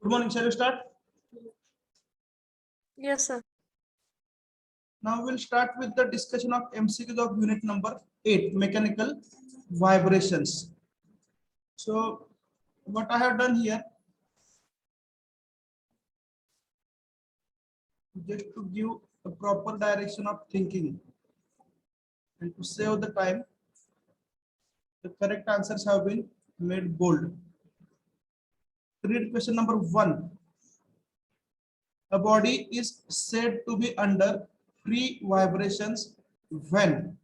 Good morning. Shall we start? Yes, sir. Now we'll start with the discussion of MCQs of unit number 8, mechanical vibrations. So what I have done here, just to give a proper direction of thinking and to save the time, the correct answers have been made bold. Read question number 1. A body is said to be under free vibrations when.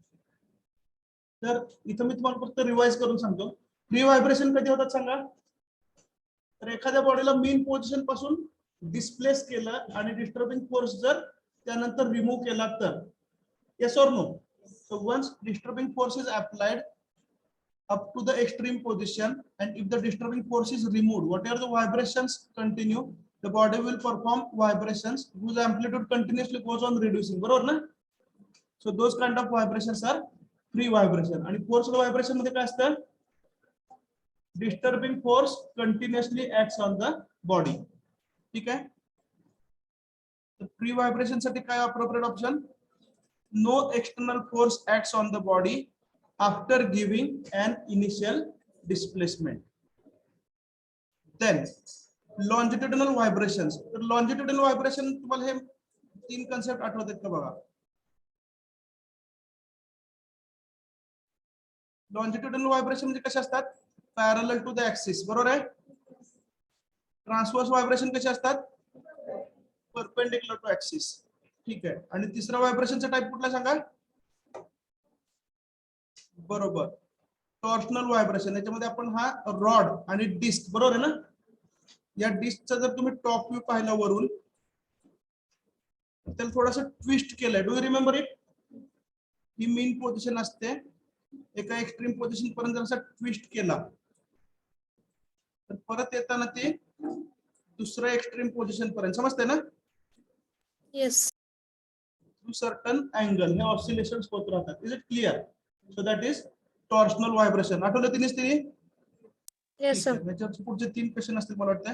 तर इथं मी तुम्हाला फक्त revise करून सांगतो. Free vibration कधी होतात सांगा. तर एखाद्या बॉडीला मेन पोझिशन पासून डिस्प्लेस केलं आणि डिस्टर्बिंग फोर्स जर त्यानंतर रिमूव्ह केला तर. Yes or no. So once disturbing force is applied up to the extreme position, and if the disturbing force is removed, whatever the vibrations continue, the body will perform vibrations whose amplitude continuously goes on reducing. बरोबर ना? So those kind of vibrations are free vibration. आणि forced vibration मध्ये काय असतं? Disturbing force continuously acts on the body. ठीक आहे? तर free vibration साठी काय appropriate option? No external force acts on the body after giving an initial displacement. Then longitudinal vibrations. तर longitudinal vibration तुम्हाला हे तीन कन्सेप्ट आठवतात का बघा. longitudinal vibration म्हणजे कसे असतात? Parallel to the axis. बरोबर आहे? ट्रान्सव्हर्स व्हायब्रेशन कसे असतात? Perpendicular to axis. ठीक आहे. आणि तिसरा व्हायब्रेशनचा टाइप कुठला सांगा? बरोबर, टॉर्शनल व्हायब्रेशन. याच्यामध्ये आपण हा रॉड आणि डिस्क, बरोबर आहे ना? या डिस्कचा जर तुम्ही टॉप व्ह्यू पाहिला वरून, त्याला थोडासा ट्विस्ट केलंय. Do you remember it? He main position असते. एका एक्स्ट्रीम पोझिशन पर्यंत जर असा ट्विस्ट केला तर परत येताना ते दुसऱ्या एक्स्ट्रीम पोझिशन पर्यंत. समजते ना? Yes. टू सर्टन अँगल हे ऑसिलेशन्स होत राहतात. Is it clear? So that is torsional vibration. आठवलं तिनेच तिने? Yes, sir. त्याच्यावर पुढचे तीन क्वेश्चन असतील मला वाटतं.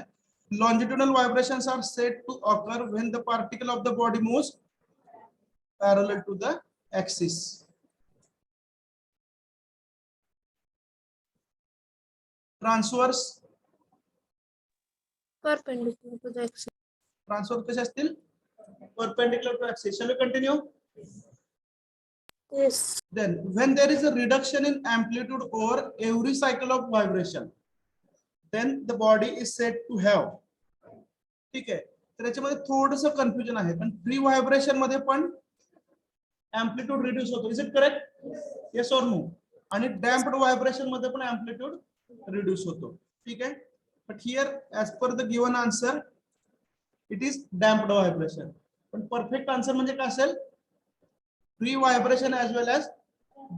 Longitudinal vibrations are said to occur when the particle of the body moves parallel to the axis. Transverse. Perpendicular to the axis. Transverse कसे असतील? Perpendicular to axis. Shall we continue? Yes. Then when there is a reduction in amplitude over every cycle of vibration, then the body is said to have. ठीक आहे. तर याच्यामध्ये थोडंसं confusion आहे. पण free vibration मध्ये पण एम्प्लिट्यूड रिड्यूस होतो. Is it correct? Yes or no? आणि डॅम्प्ड व्हायब्रेशन मध्ये पण एम्प्लिट्यूड रिड्यूस होतो. ठीक आहे. But here as per the given answer it is damped vibration. पण परफेक्ट आन्सर म्हणजे काय असेल? Free vibration as well as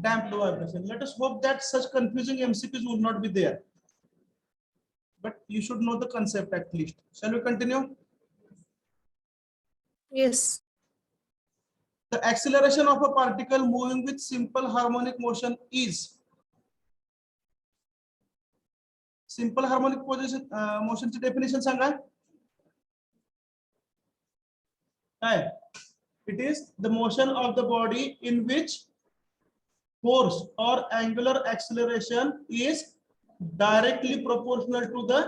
damped vibration. Let us hope that such confusing MCQs will not be there. But you should know the concept at least. Shall we continue? Yes. The acceleration of a particle moving with simple harmonic motion is. Simple harmonic motion ची definition सांगा. काय? It is the motion of the body in which force or angular acceleration is directly proportional to the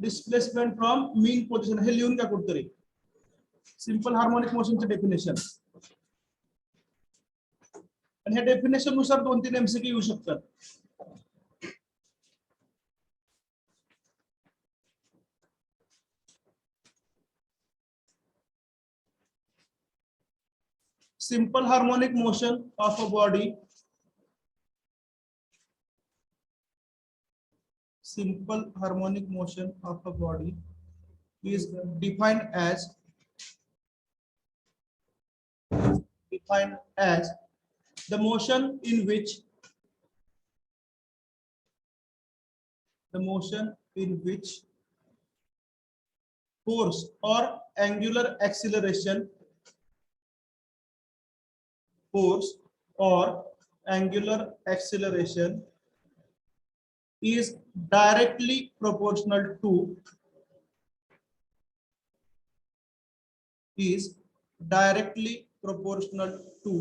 displacement from mean position. हे लिहून घ्या कुठतरी. Simple harmonic मोशनचे definition. आणि ह्या definition नुसार 2-3 MCQ येऊ शकतात. Simple harmonic motion of a body. Simple harmonic motion of a body is defined as the motion in which force or angular acceleration is directly proportional to is directly proportional to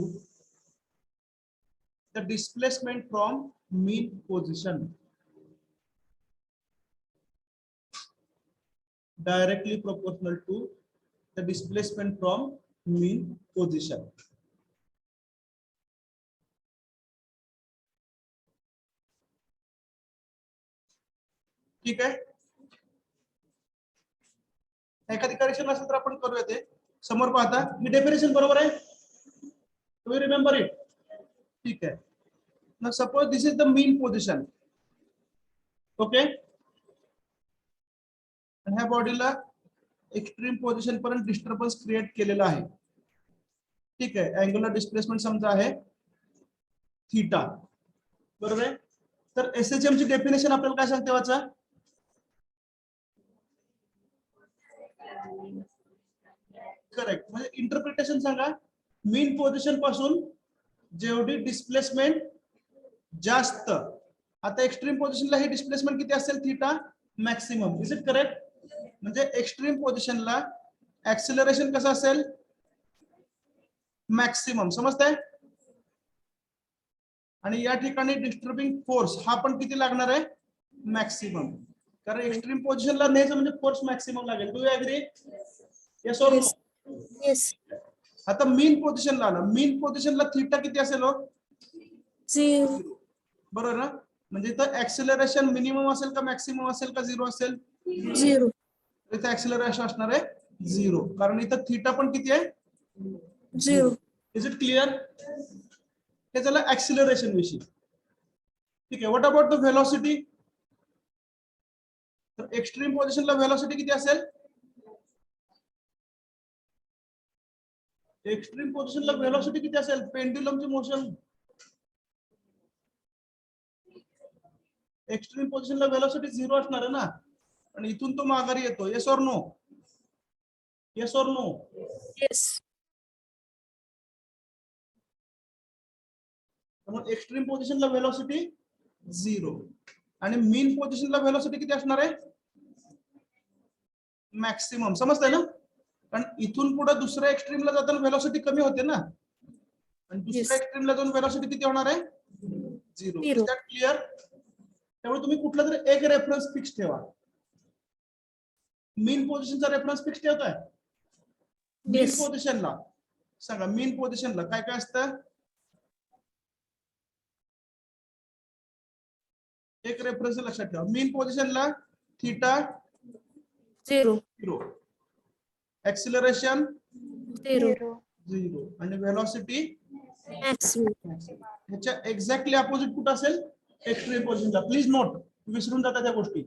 the displacement from mean position. Directly proportional to the displacement from mean position. ठीक आहे. एखादी correction असेल तर आपण करूया ते. समोर पाहता ही डेफिनेशन बरोबर आहे. Do you remember it? ठीक आहे. Now suppose this is the mean position. Okay. आणि ह्या बॉडीला एक्स्ट्रीम पोझिशन पर्यंत डिस्टर्बन्स क्रिएट केलेला आहे. ठीक आहे. अँग्युलर डिस्प्लेसमेंट समजा आहे थीटा. बरोबर आहे. तर एसएचएम ची डेफिनेशन आपल्याला काय सांगते वाचा? करेक्ट. म्हणजे इंटरप्रिटेशन सांगा. मीन पोझिशन पासून जेवढी डिस्प्लेसमेंट जास्त, आता एक्स्ट्रीम पोझिशनला ही डिस्प्लेसमेंट किती असेल? Theta maximum. Is it correct? म्हणजे एक्स्ट्रीम पोझिशनला ऍक्सिलरेशन कसं असेल? मॅक्सिमम. समजतंय? आणि या ठिकाणी डिस्टर्बिंग फोर्स हा पण किती लागणार आहे? मॅक्सिमम. कारण एक्स्ट्रीम पोझिशनला न्यायचं म्हणजे फोर्स मॅक्सिमम लागेल. Do you agree? Yes or no? Yes. आता मीन पोझिशनला आला. मीन पोझिशनला थीटा किती असेल? 0. बरोबर ना? म्हणजे इथं ऍक्सिलरेशन मिनिमम असेल का मॅक्सिमम असेल का 0 असेल? 0. इथं ऍक्सिलरेशन असणार आहे 0. कारण इथं थीटा पण किती आहे? 0. Is it clear? हे झालं ऍक्सिलरेशन विषयी. ठीक आहे. What about the velocity? तर एक्स्ट्रीम पोझिशनला व्हेलॉसिटी किती असेल? एक्स्ट्रीम पोझिशनला व्हेलॉसिटी किती असेल? पेंड्युलमची मोशन. एक्स्ट्रीम पोझिशनला व्हेलॉसिटी 0 असणार आहे ना. आणि इथून तो माघारी येतो. Yes or no? Yes or no? Yes. त्यामुळे एक्स्ट्रीम पोझिशनला व्हेलॉसिटी 0 आणि मीन पोझिशनला व्हेलॉसिटी किती असणार आहे? मॅक्सिमम. समजतंय ना? कारण इथून पुढे दुसऱ्या एक्स्ट्रीमला जाताना व्हेलॉसिटी कमी होते ना. आणि दुसऱ्या एक्स्ट्रीमला जाऊन व्हेलॉसिटी किती होणार आहे? 0. Is that clear? त्यामुळे तुम्ही कुठला तरी एक रेफरन्स फिक्स ठेवा. मीन पोझिशनचा रेफरन्स फिक्स ठेवताय? मीन पोझिशनला सांगा. मीन पोझिशनला काय काय असतं? एक रेफरन्स लक्षात ठेवा. मीन पोझिशनला थीटा 0. ऍक्सिलरेशन 0. आणि व्हेलॉसिटी मॅक्सिमम. ह्याच्या एक्झॅक्टली अपोजिट कुठं असेल? एक्स्ट्रीम पोझिशनला. Please note. विसरून जाता त्या गोष्टी.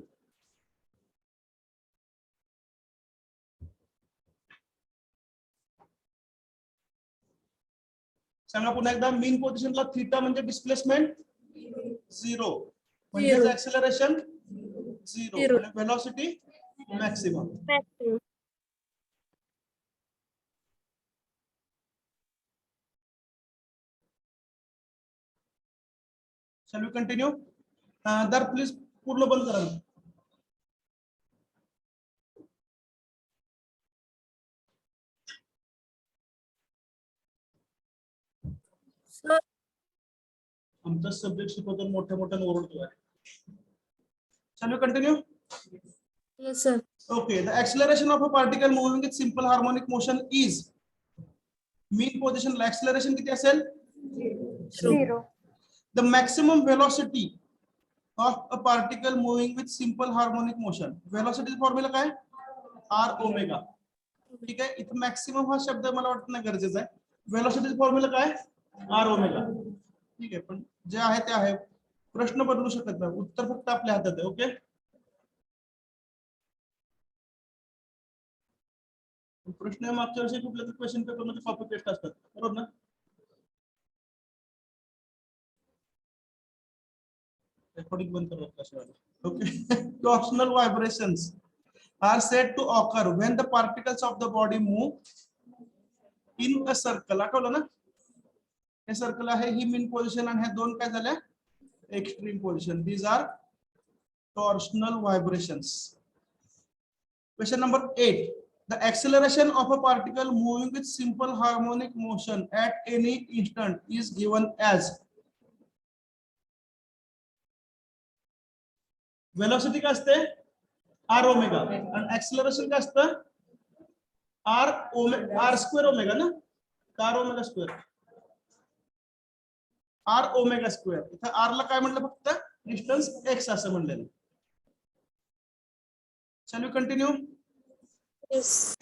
सांगा पुन्हा एकदा. मीन पोझिशनला थीटा म्हणजे डिस्प्लेसमेंट 0 म्हणजे ऍक्सिलरेशन 0 आणि velocity maximum. Shall we continue? दर प्लीज पूर्ण बंद करा. आमचा सब्जेक्ट शिकवतो मोठ्या मोठ्याने ओरडतोय. Shall we continue? Yes, sir. Okay, the acceleration of a particle moving with simple harmonic motion is mean position. Acceleration किती असेल? 0. The maximum velocity of a particle moving with simple harmonic motion. Velocity formula काय? R omega. ठीक आहे. इथं maximum हा शब्द मला वाटत नाही गरजेचा आहे. व्हेलॉसिटी फॉर्म्युला काय? R omega. ठीक आहे. पण जे आहे ते आहे. प्रश्न बदलू शकत नाही. उत्तर फक्त आपल्या हातात आहे. ओके. प्रश्न मागच्या वर्षी कुठल्या तरी क्वेश्चन पेपर मध्ये कॉपी पेस्ट असतात. बरोबर ना? रेकॉर्डिंग बंद करा कशाला. Okay. Torsional vibrations are said to occur when the particles of the body move in a circle. आठवलं ना? हे सर्कल आहे. ही मीन पोझिशन आणि ह्या दोन काय झाल्या? Extreme position. These are torsional vibrations. Question number 8. The acceleration of a particle moving with simple harmonic motion at any instant is given as velocity काय असते r ओमेगा आणि acceleration काय असतं r स्क्वेअर ओमेगा ना r omega square r omega square इथं r ला काय म्हटलं फक्त डिस्टन्स x असं म्हणलेलं. Shall we continue? Yes.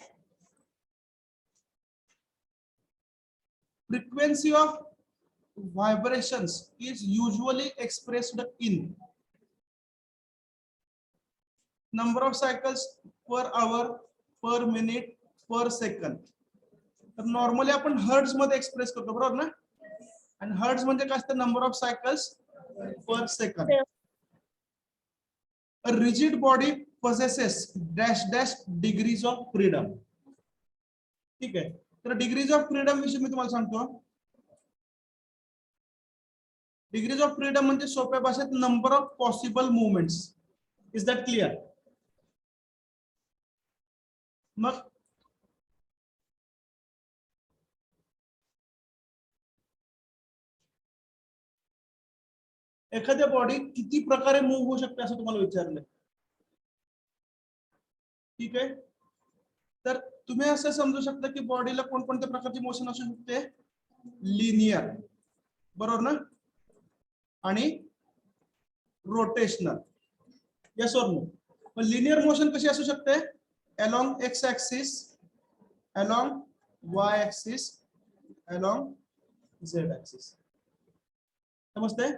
Frequency of vibrations is usually expressed in number of cycles per hour, per minute, per second. तर normally आपण hertz मध्ये express करतो बरोबर ना आणि हर्ट्ज म्हणजे काय असतं number of cycles per second. A rigid body possesses dash dash degrees of freedom. ठीक आहे तर डिग्रीज ऑफ फ्रीडम विषयी मी तुम्हाला सांगतो. डिग्रीज ऑफ फ्रीडम म्हणजे सोप्या भाषेत number of possible movements. Is that clear? मग एखाद्या बॉडी किती प्रकारे मूव्ह होऊ शकते असं तुम्हाला विचारलंय. ठीक आहे तर तुम्ही असं समजू शकता की बॉडीला कोणकोणत्या प्रकारची मोशन असू शकते. लिनियर बरोबर ना आणि रोटेशनल. Yes or no? पण लिनियर मोशन कशी असू शकते along x axis, along y axis, along z axis. समजते?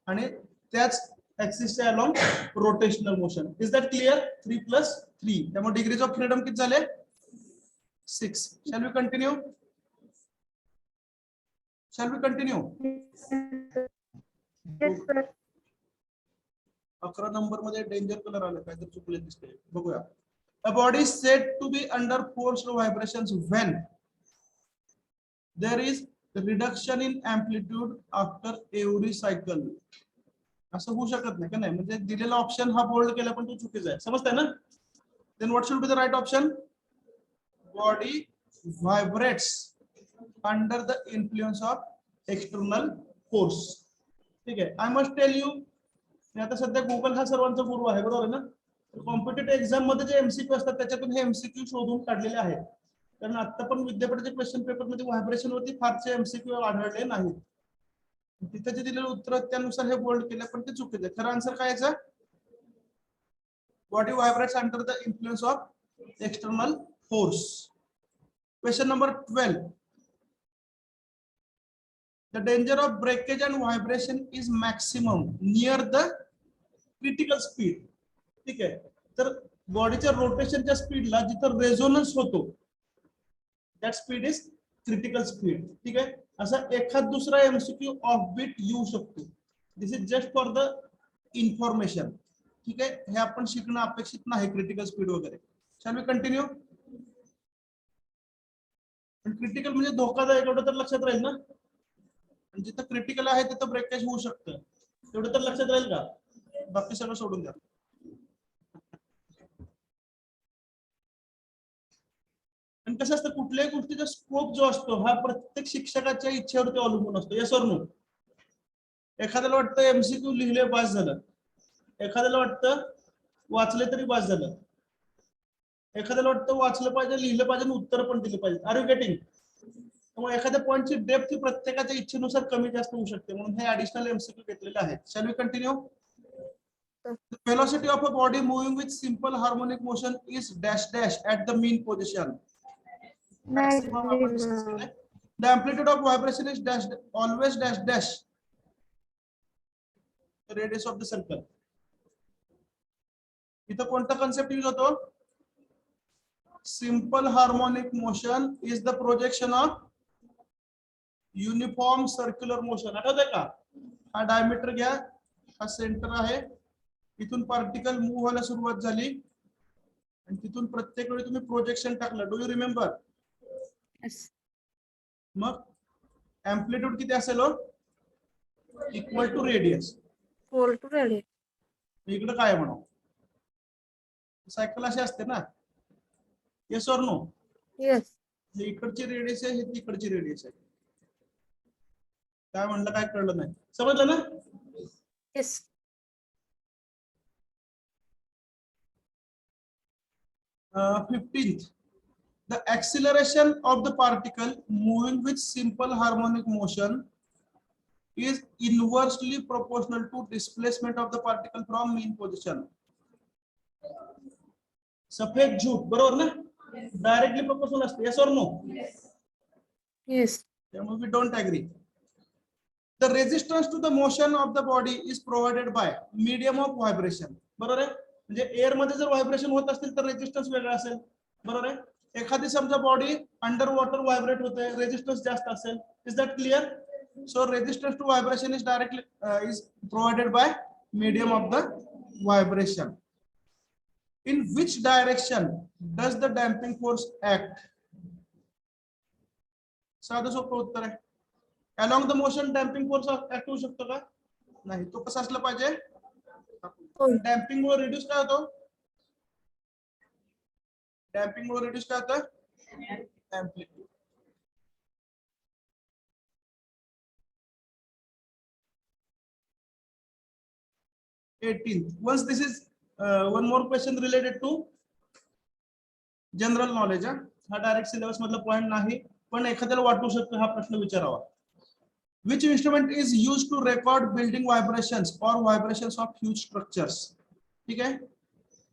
आणि त्याच ऍक्सिसच्या along rotational motion. Is that clear? 3+3 त्यामुळे डिग्रीज ऑफ फ्रीडम किती झाले 6. Shall we continue? Shall we continue? Yes, sir. 11 number मध्ये डेंजर कलर आले काहीतरी चुकले दिसते बघूया. A body is said to be under forced vibrations when there is reduction in amplitude after every cycle. असं होऊ शकत नाही का नाही म्हणजे दिलेला ऑप्शन हा बोल्ड केला पण तो चुकीचा आहे. समजताय ना? Then what should be the right option? Body vibrates under the influence of external force. ठीक आहे. I must tell you आता सध्या गुगल हा सर्वांचा गुरु आहे बरोबर आहे ना. कॉम्पिटेटिव्ह एक्झाम मध्ये जे एमसीक्यू असतात त्याच्यातून हे एमसीक्यू शोधून काढलेले आहेत. कारण आता पण विद्यापीठाच्या क्वेश्चन पेपर मध्ये व्हायब्रेशन वरती फारसे एमसीक्यू आढळले नाहीत. तिथे जे दिलेलं उत्तर त्यानुसार हे बोल्ड केलं पण ते चुकीचं आहे. खरं आन्सर काय याचं? Body vibrates under the influence of external force. Question number 12. The danger of breakage and vibration is maximum near the critical speed. ठीक आहे तर बॉडीच्या रोटेशनच्या स्पीडला जिथं रेझोनन्स होतो that speed is critical speed. ठीक आहे असा एखाद दुसरा एमसीक्यू ऑफ बीट येऊ शकतो. This is just for the information. ठीक आहे हे आपण शिकणं अपेक्षित नाही क्रिटिकल स्पीड वगैरे. Shall we continue? क्रिटिकल म्हणजे धोकादायक एवढं तर लक्षात राहील ना. जिथं क्रिटिकल आहे तिथं ब्रेकेज होऊ शकतं तेवढं तर लक्षात राहील का? बाकी सगळं सोडून द्या. आणि कसं असतं कुठल्याही गोष्टीचा स्कोप जो असतो हा प्रत्येक शिक्षकाच्या इच्छेवरती अवलंबून असतो. Yes or no? एखाद्याला वाटतं एमसीक्यू लिहिले पास झालं, एखाद्याला वाटतं वाचले तरी पास झालं, एखाद्याला वाटतं वाचलं पाहिजे लिहिलं पाहिजे उत्तर पण दिले पाहिजे. Are you getting? त्यामुळे एखाद्या पॉईंटची डेप्थ ही प्रत्येकाच्या इच्छेनुसार कमी जास्त होऊ शकते म्हणून हे ऍडिशनल एमसीक्यू घेतलेले आहेत. Shall we continue? The velocity of a body moving with simple harmonic motion is dash dash at the mean position. Maximum आपण discuss केलंय. The amplitude of vibration is dash always dash dash the radius of the circle. इथं कोणता concept use होतो? Simple harmonic motion is the projection of uniform circular motion. आठवतंय का? हा diameter घ्या, हा सेंटर आहे, इथून पार्टिकल मूव्ह व्हायला सुरुवात झाली आणि तिथून प्रत्येक वेळी तुम्ही प्रोजेक्शन टाकलं. Do you remember? मग एम्प्लिट्यूड किती असेल? Equal to radius. इकडे काय म्हणू सायकल अशी असते ना येस ऑर नो? Yes. हे इकडची रेडियस आहे, हे तिकडची रेडियस आहे. काय म्हणलं काय कळलं नाही, समजलं ना? Yes. 15th, the acceleration of the particle moving with simple harmonic motion is inversely proportional to displacement of the particle from mean position. सफेद झूठ बरोबर ना? डायरेक्टली प्रोपोर्शनल असते. Yes or no? Yes. त्यामुळे we don't agree. The resistance to the motion of the body is provided by medium of vibration. बरोबर आहे? म्हणजे air मध्ये जर व्हायब्रेशन होत असतील तर रेजिस्टन्स वेगळा असेल. बरोबर आहे? एखादी समजा बॉडी अंडर वॉटर व्हायब्रेट होते, रेजिस्टन्स जास्त असेल. Is that clear? So resistance to vibration is directly is provided by medium of the vibration. In which direction does the damping force act? साधं सोपं उत्तर आहे. Along the motion damping force act होऊ शकतो का? नाही. तो कसा असला पाहिजे? डॅम्पिंग मुळे रिड्यूस काय होतो? डॅम्पिंग मुळे रिड्यूस काय होतं? Amplitude. Once this is one more question related to general knowledge. हा डायरेक्ट सिलेबस मधला पॉइंट नाही, पण एखाद्याला वाटू शकतो हा प्रश्न विचारावा. Which instrument is used to record building vibrations or vibrations of huge structures? ठीक आहे,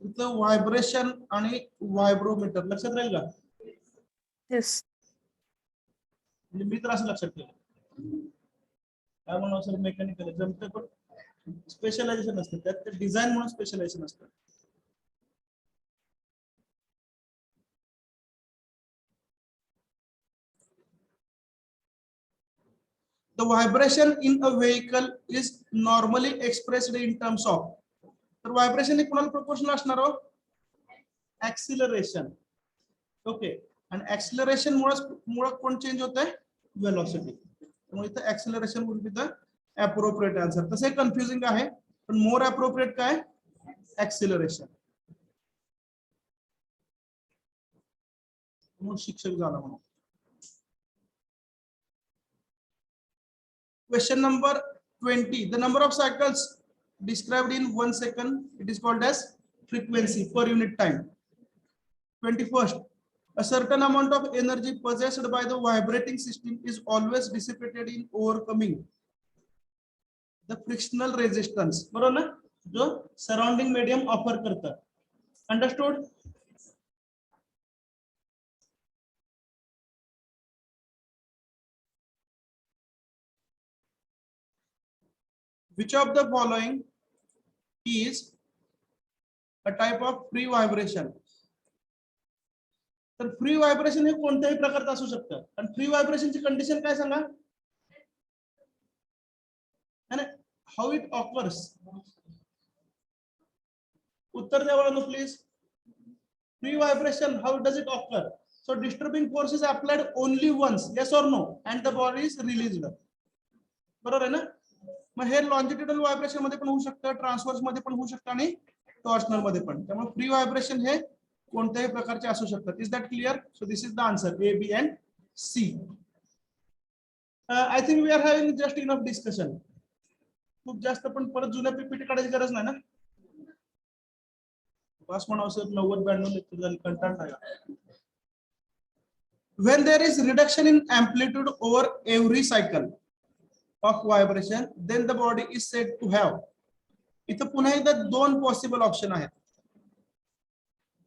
इथं व्हायब्रेशन आणि व्हायब्रोमीटर लक्षात राहील का? Yes. म्हणजे मी तर असं लक्षात ठेवलं. काय म्हणून सर मेकॅनिकल जमतं, पण स्पेशलायझेशन असतं त्यात, ते डिझाईन म्हणून स्पेशलायझेशन असतं. The vibration in a vehicle is normally expressed in terms of. तर व्हायब्रेशन हे कोणाला प्रोपोर्शनल असणार हो? ऍक्सिलरेशन. ओके, आणि ऍक्सिलरेशन मुळे कोण चेंज होतंय? वेलोसिटी. त्यामुळे इथं acceleration would be the appropriate answer. तसे कन्फ्युजिंग आहे, पण मोर अप्रोप्रिएट काय? ऍक्सिलरेशन. म्हणून शिक्षक झाला म्हणून. Question number 20. The number of cycles described in 1 second, it is called as frequency per unit time. 21st, a certain amount of energy possessed by the vibrating system is always dissipated in overcoming the frictional resistance. बरोबर ना? जो surrounding medium offer करता. Understood? Which of the following is a type of free vibration? तर free vibration हे कोणत्याही प्रकारचं असू शकतं. आणि फ्री व्हायब्रेशनची कंडिशन काय सांगा? आणि हाऊ इट ऑकर्स? उत्तर द्या बरं please. Free vibration, how does it occur? So disturbing force is applied only once, yes or no, and the body is released. बरोबर आहे ना? मग हे लॉन्जिट्युडल व्हायब्रेशन मध्ये पण होऊ शकतं, ट्रान्सव्हर्स मध्ये पण होऊ शकतं, आणि टॉर्शनल मध्ये पण. त्यामुळे फ्री व्हायब्रेशन हे कोणत्याही प्रकारचे असू शकतात. Is that clear? So this is the answer A, B and C. I think we are having just enough discussion. खूप जास्त पण परत जुन्या पीपीटी काढायची गरज नाही ना. बस म्हणावं सर, 90-92 लेक्चर झाली, कंटाळा आला. When there is reduction in amplitude over every cycle of vibration, then the body is said to have. इथं पुन्हा एकदा दोन पॉसिबल ऑप्शन आहेत.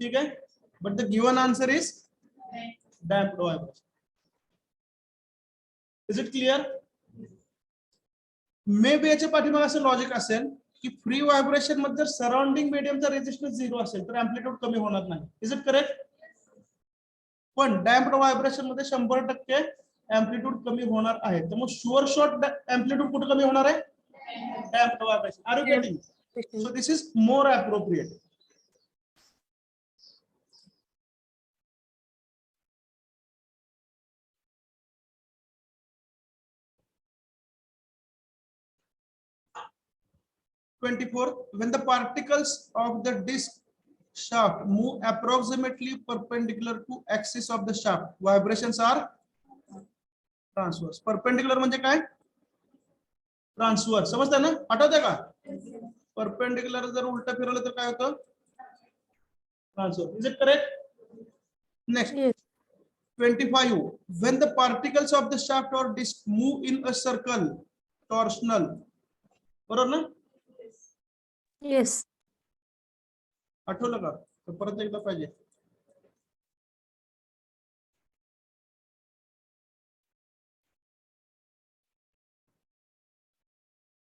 ठीक आहे, but the given answer is damped vibration. Is it clear? May be याच्या पाठीमागे असं लॉजिक असेल की फ्री व्हायब्रेशन मध्ये जर सराउंडिंग मीडियमचा रेजिस्टन्स 0 असेल तर अँप्लिट्यूड कमी होणार नाही. Is it correct? पण डॅम्प्ड व्हायब्रेशन मध्ये 100% अँप्लिट्यूड कमी होणार आहे. त्यामुळे शुअर शॉट अँप्लिट्यूड कुठे कमी होणार आहे? Damped vibration. Are you getting? So this is more appropriate. When the particles of the disk shaft move approximately perpendicular to axis of the shaft, vibrations are transverse. Perpendicular म्हणजे काय? Transverse. समजतं ना? आठवतंय का? परपेंडिक्युलर जर उलट फिरवलं तर काय होतं? Transverse. Is it correct? Next Yes. 25. When the particles of the shaft or disc move in a circle, torsional. बरोबर ना? Yes. आठवलं का? तर परत एकदा पाहिजे.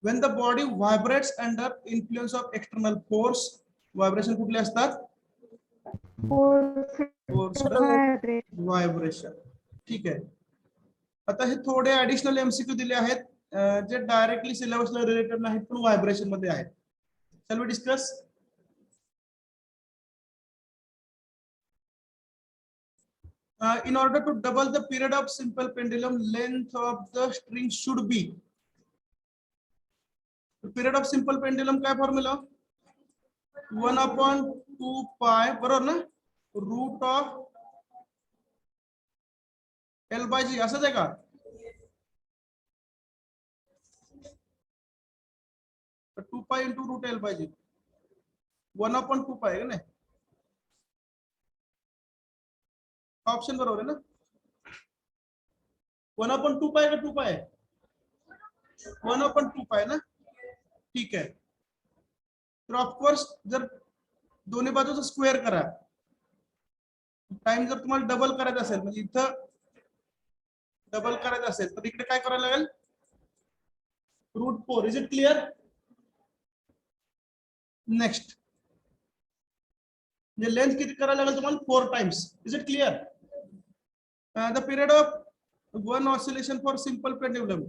When the body vibrates under influence of external force, vibration कुठले असतात? Forced vibration. ठीक आहे. आता हे थोडे ऍडिशनल एमसीक्यू दिले आहेत जे डायरेक्टली सिलेबसला रिलेटेड नाहीत पण व्हायब्रेशन मध्ये आहेत. Shall we discuss? In order to double the period of simple pendulum, length of the string should be. The period of simple pendulum काय फॉर्म्युला? 1/2 pi बरोबर ना? रूट ऑफ L/G असंच आहे का? तर 2 pi into root L/G 1/2 pi आहे का नाही? ऑप्शन बरोबर आहे ना? 1/2 pi का 2 pi आहे? 1/2 pi ना? ठीक आहे. तर ऑफकोर्स जर दोन्ही बाजूचं स्क्वेअर करा, टाइम जर तुम्हाला डबल करायचं असेल म्हणजे इथं डबल करायचं असेल तर इकडे काय करायला लागेल? √4. Is it clear? नेक्स्ट म्हणजे लेंथ किती करायला लागेल तुम्हाला? 4 times. Is it clear? The period of one oscillation for simple pendulum,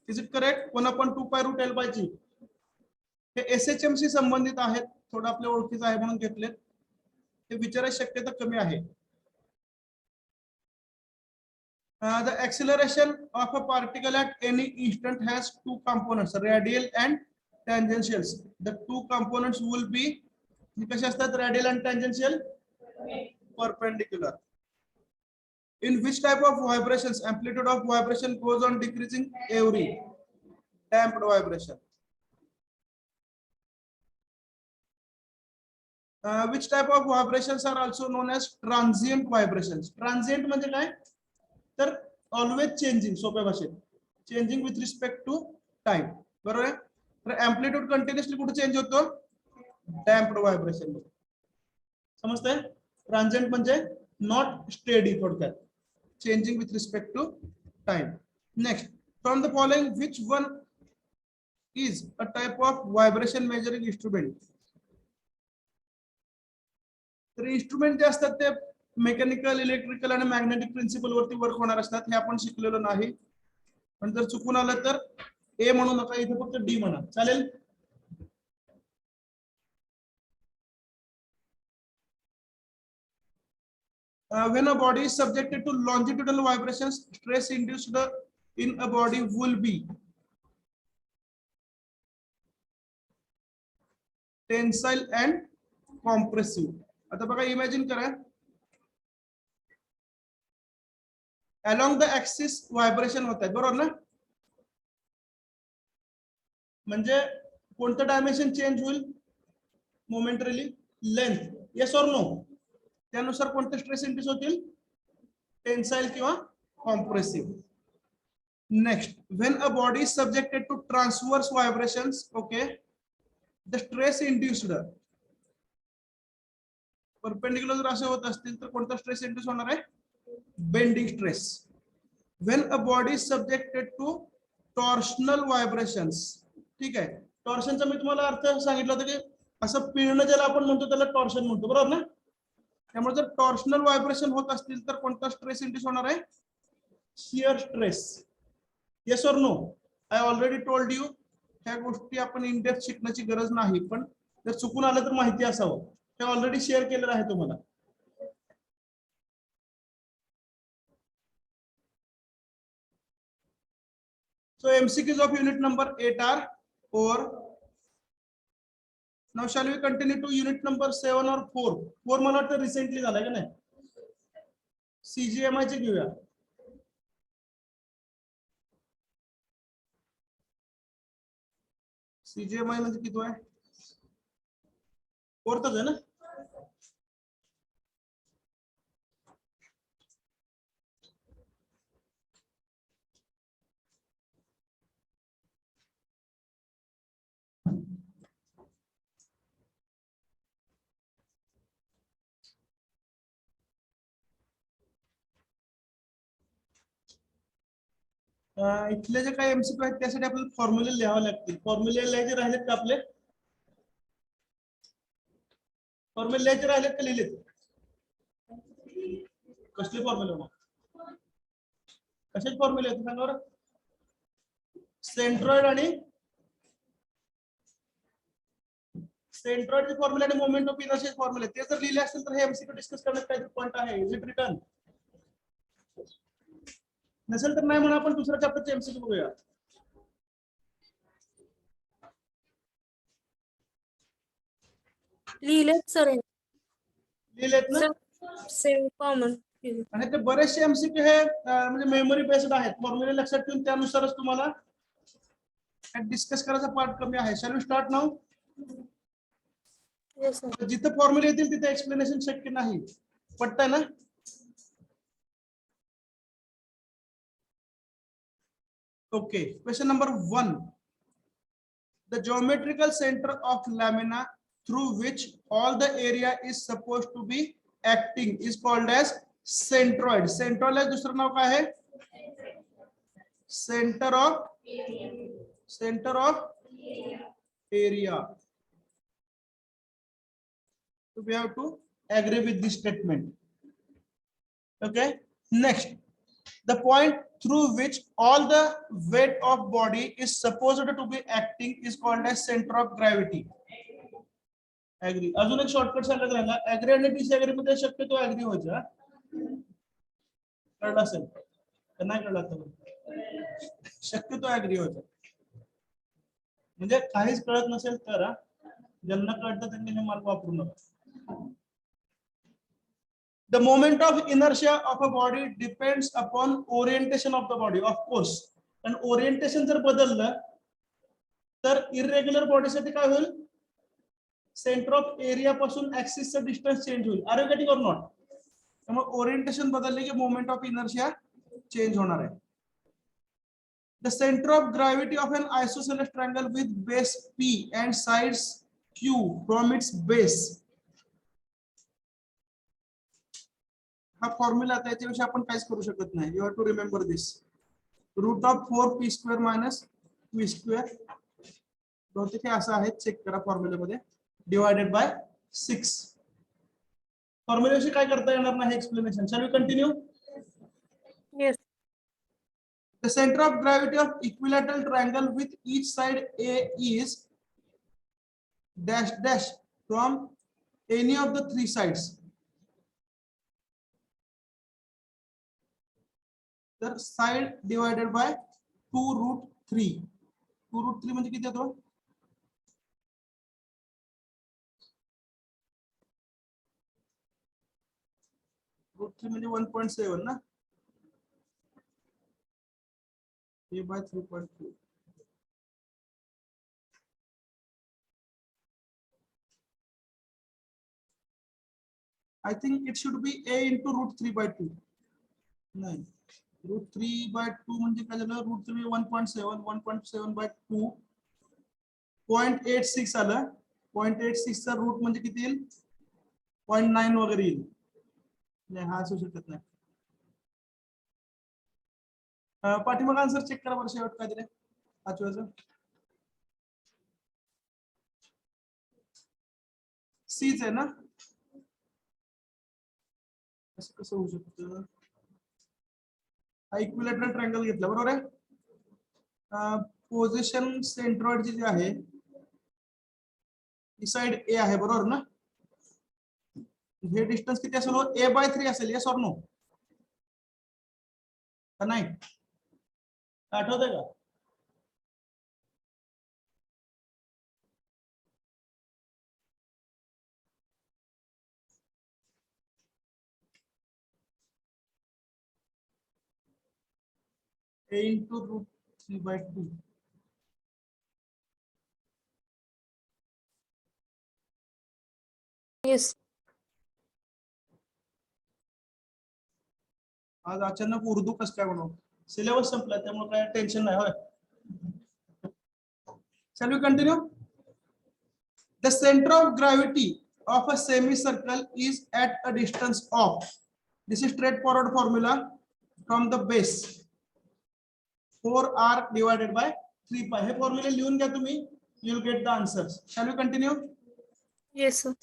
is it correct? 1/2 pi root L/G. हे SHM शी संबंधित आहेत, थोडं आपल्या ओळखीचं आहे म्हणून घेतलेत. हे विचारायची शक्यता कमी आहे. The acceleration of a particle at any instant has two components, radial and tangentials. The two components will be कसे असतात? radial and tangential? Perpendicular. In which type of vibrations amplitude of vibration goes on decreasing every? Damped vibration. Which type of vibrations are also known as transient vibrations? Transient म्हणजे काय? तर always changing, सोप्या भाषेत changing with respect to time. बरोबर आहे? तर amplitude continuously कुठे change होतो? डॅम्प्ड व्हायब्रेशन मध्ये. समजतंय? ट्रान्झिएंट म्हणजे नॉट स्टेडी, थोडक्यात changing with respect to time. Next, from the following which one is a type of vibration measuring instrument? तर इन्स्ट्रुमेंट जे असतात ते मेकॅनिकल, इलेक्ट्रिकल आणि मॅग्नेटिक प्रिन्सिपल वरती वर्क होणार असतात. हे आपण शिकलेलो नाही, पण जर चुकून आलं तर ए म्हणू नका, इथे फक्त डी म्हणा, चालेल? When a body is subjected to longitudinal vibrations, stress induced in a body will be tensile and compressive. आता बघा, इमॅजिन करा, अलॉंग द ऍक्सिस व्हायब्रेशन होत आहेत, बरोबर ना? म्हणजे कोणतं डायमेन्शन चेंज होईल? Momentarily length. Yes or no? त्यानुसार कोणते स्ट्रेस इंड्यूस होतील? टेन्साइल किंवा compressive. Next, when a body is subjected to transverse vibrations, okay, the stress induced perpendicular जर असे होत असतील तर कोणता स्ट्रेस इंड्यूस होणार आहे? Bending stress. When a body is subjected to torsional vibrations, ठीक आहे, टॉर्शनचा मी तुम्हाला अर्थ सांगितलं होतं की असं पिळणं ज्याला आपण म्हणतो त्याला टॉर्शन म्हणतो, बरोबर ना? त्यामुळे जर टॉर्शनल व्हायब्रेशन होत असतील तर कोणता स्ट्रेस इंड्यूस होणार आहे? Shear stress. Yes or no? I already told you, ह्या गोष्टी आपण इन डेप्थ शिकण्याची गरज नाही, पण जर चुकून आलं तर माहिती असावं. हे ऑलरेडी शेअर केलेलं आहे तुम्हाला. So MCQs of unit number 8 are 4. Now shall we continue to unit number 7 or 4. 4 मला वाटतं रिसेंटली झालाय का नाही. CGMI चे घेऊया. CGMI म्हणजे किती आहे? 4th आहे ना. इथले जे काही MCQ आहेत त्यासाठी आपल्याला फॉर्म्युले लिहावे लागतील. फॉर्म्युले लिहायचे राहिलेत का आपले? फॉर्म्युले लिहायचे राहिलेत का लिहिलेत? कसले फॉर्म्युले मग? कशाचे फॉर्म्युले आहेत सांगा बरं. सेंट्रॉइड आणि सेंट्रॉइडचे फॉर्म्युले आणि मोमेंट ऑफ इनर्शिया फॉर्म्युले ते जर लिहिले असेल तर हे MCQ डिस्कस करण्यात काही पॉईंट आहे. Is it return? नसेल तर नाही म्हणा, आपण दुसऱ्या चॅप्टरचे MCQ बघूया. लिहिलेत सर. लिहिलेत ना. Same common. आणि ते बरेचसे MCQ हे म्हणजे मेमरी बेस्ड आहेत. फॉर्म्युले लक्षात ठेवून त्यानुसारच तुम्हाला डिस्कस करायचा पार्ट कमी आहे. Shall we start now? Yes sir. जिथे फॉर्म्युले येतील तिथे एक्सप्लेनेशन शक्य नाही. पटतंय ना? Okay. Question number 1. The geometrical center of lamina through which all the area is supposed to be acting is called as centroid. Centroid ला दुसरं नाव काय आहे? Center of area. So we have to agree with this statement. Okay. Next, the point through which all the weight of body is supposed to be acting is called as center of gravity. Agree. अजून एक shortcut सांगत राहिला. Agri आणि डिसऍग्री मध्ये शक्यतो agri व्हायचा. कळलं असेल तर नाही कळलं तर शक्यतो ऍग्री व्हायचा. म्हणजे काहीच कळत नसेल तर ज्यांना कळतं त्यांनी हे मार्ग वापरू नका. The moment of inertia of a body depends upon orientation of the body, of course. And orientation जर बदललं तर irregular बॉडी साठी काय होईल? सेंटर ऑफ एरिया पासून ऍक्सिस चा डिस्टन्स चेंज होईल. Are you getting or not? त्यामुळे ओरिएंटेशन बदलले की मोमेंट ऑफ इनर्शिया चेंज होणार आहे. The center of gravity of an isosceles triangle with base P and sides Q from its base. हा formula त्याच्याविषयी आपण काहीच करू शकत नाही. You have to remember this. Root of 4p² minus p². बहुतेक हे असं आहे. चेक करा फॉर्म्युलेमध्ये. Divided by 6. फॉर्म्युलेविषयी काय करता येणार नाही explanation. Shall we continue? Yes. The center of gravity of equilateral triangle with each side A is dash dash from any of the three sides. The side divided by 2√3. 2√3 म्हणजे किती येतो? √3 म्हणजे 1.7 ना. A by 3.2. I think it should be A into √3 by 2. नाही. √3 by 2 म्हणजे काय झालं? √3 1.7. 1.7 by 2. 0.86 आलं. 0.86 चा रूट म्हणजे किती येईल? 0.9 वगैरे येईल. नाही हा असू शकत नाही. पाठीमाग आन्सर चेक करा बरं. शेवट काय दिले 5व्याचं? सीच आहे ना. असं कसं होऊ शकतं? हा इक्विलॅटरल ट्रायंगल घेतला बरोबर आहे. पोझिशन सेंट्रॉइड जी आहे ही साइड ए आहे बरोबर ना. हे डिस्टन्स किती असेल? A/3 असेल. Yes or no? का नाही आठवतंय का? A into root 3/2. Yes. आज अचानक उर्दू कसं काय बनव सिलेबस संपला त्यामुळे काय टेन्शन नाही होय. Shall we continue? The center of gravity of a semicircle is at a distance of. This is straightforward formula from the base. 4r divided by 3 pi. हे फॉर्म्युला लिहून घ्या तुम्ही. You will get the answers. Shall we continue? Yes, sir.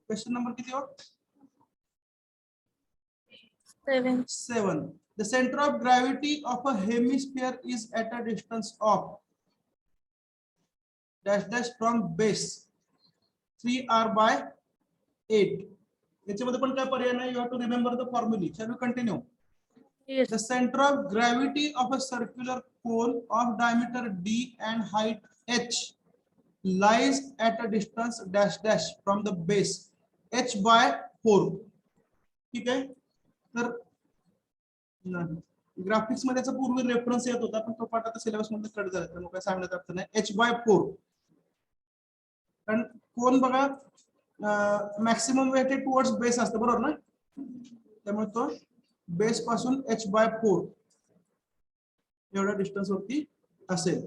Question number किती हो? 7. 7. The center of gravity of a hemisphere is at a distance of dash dash from base 3r by 8. याच्यामध्ये पण काय पर्याय नाही. You have to remember the formula. Shall we continue? Yes. The center of gravity of a circular cone of diameter d and height h lies at a distance dash dash from the base h by 4. ठीक आहे. तर graphics मध्ये याचा पूर्वी reference येत होता पण तो पाठ आता सिलेबस मध्ये कट झाला त्यामुळे काय सांगण्यात अर्थ नाही. h by 4 कारण कोण बघा मॅक्सिमम वेटेड टुवर्ड्स बेस असतं बरोबर ना. त्यामुळे तो बेस पासून h by 4 एवढ्या डिस्टन्स वरती असेल.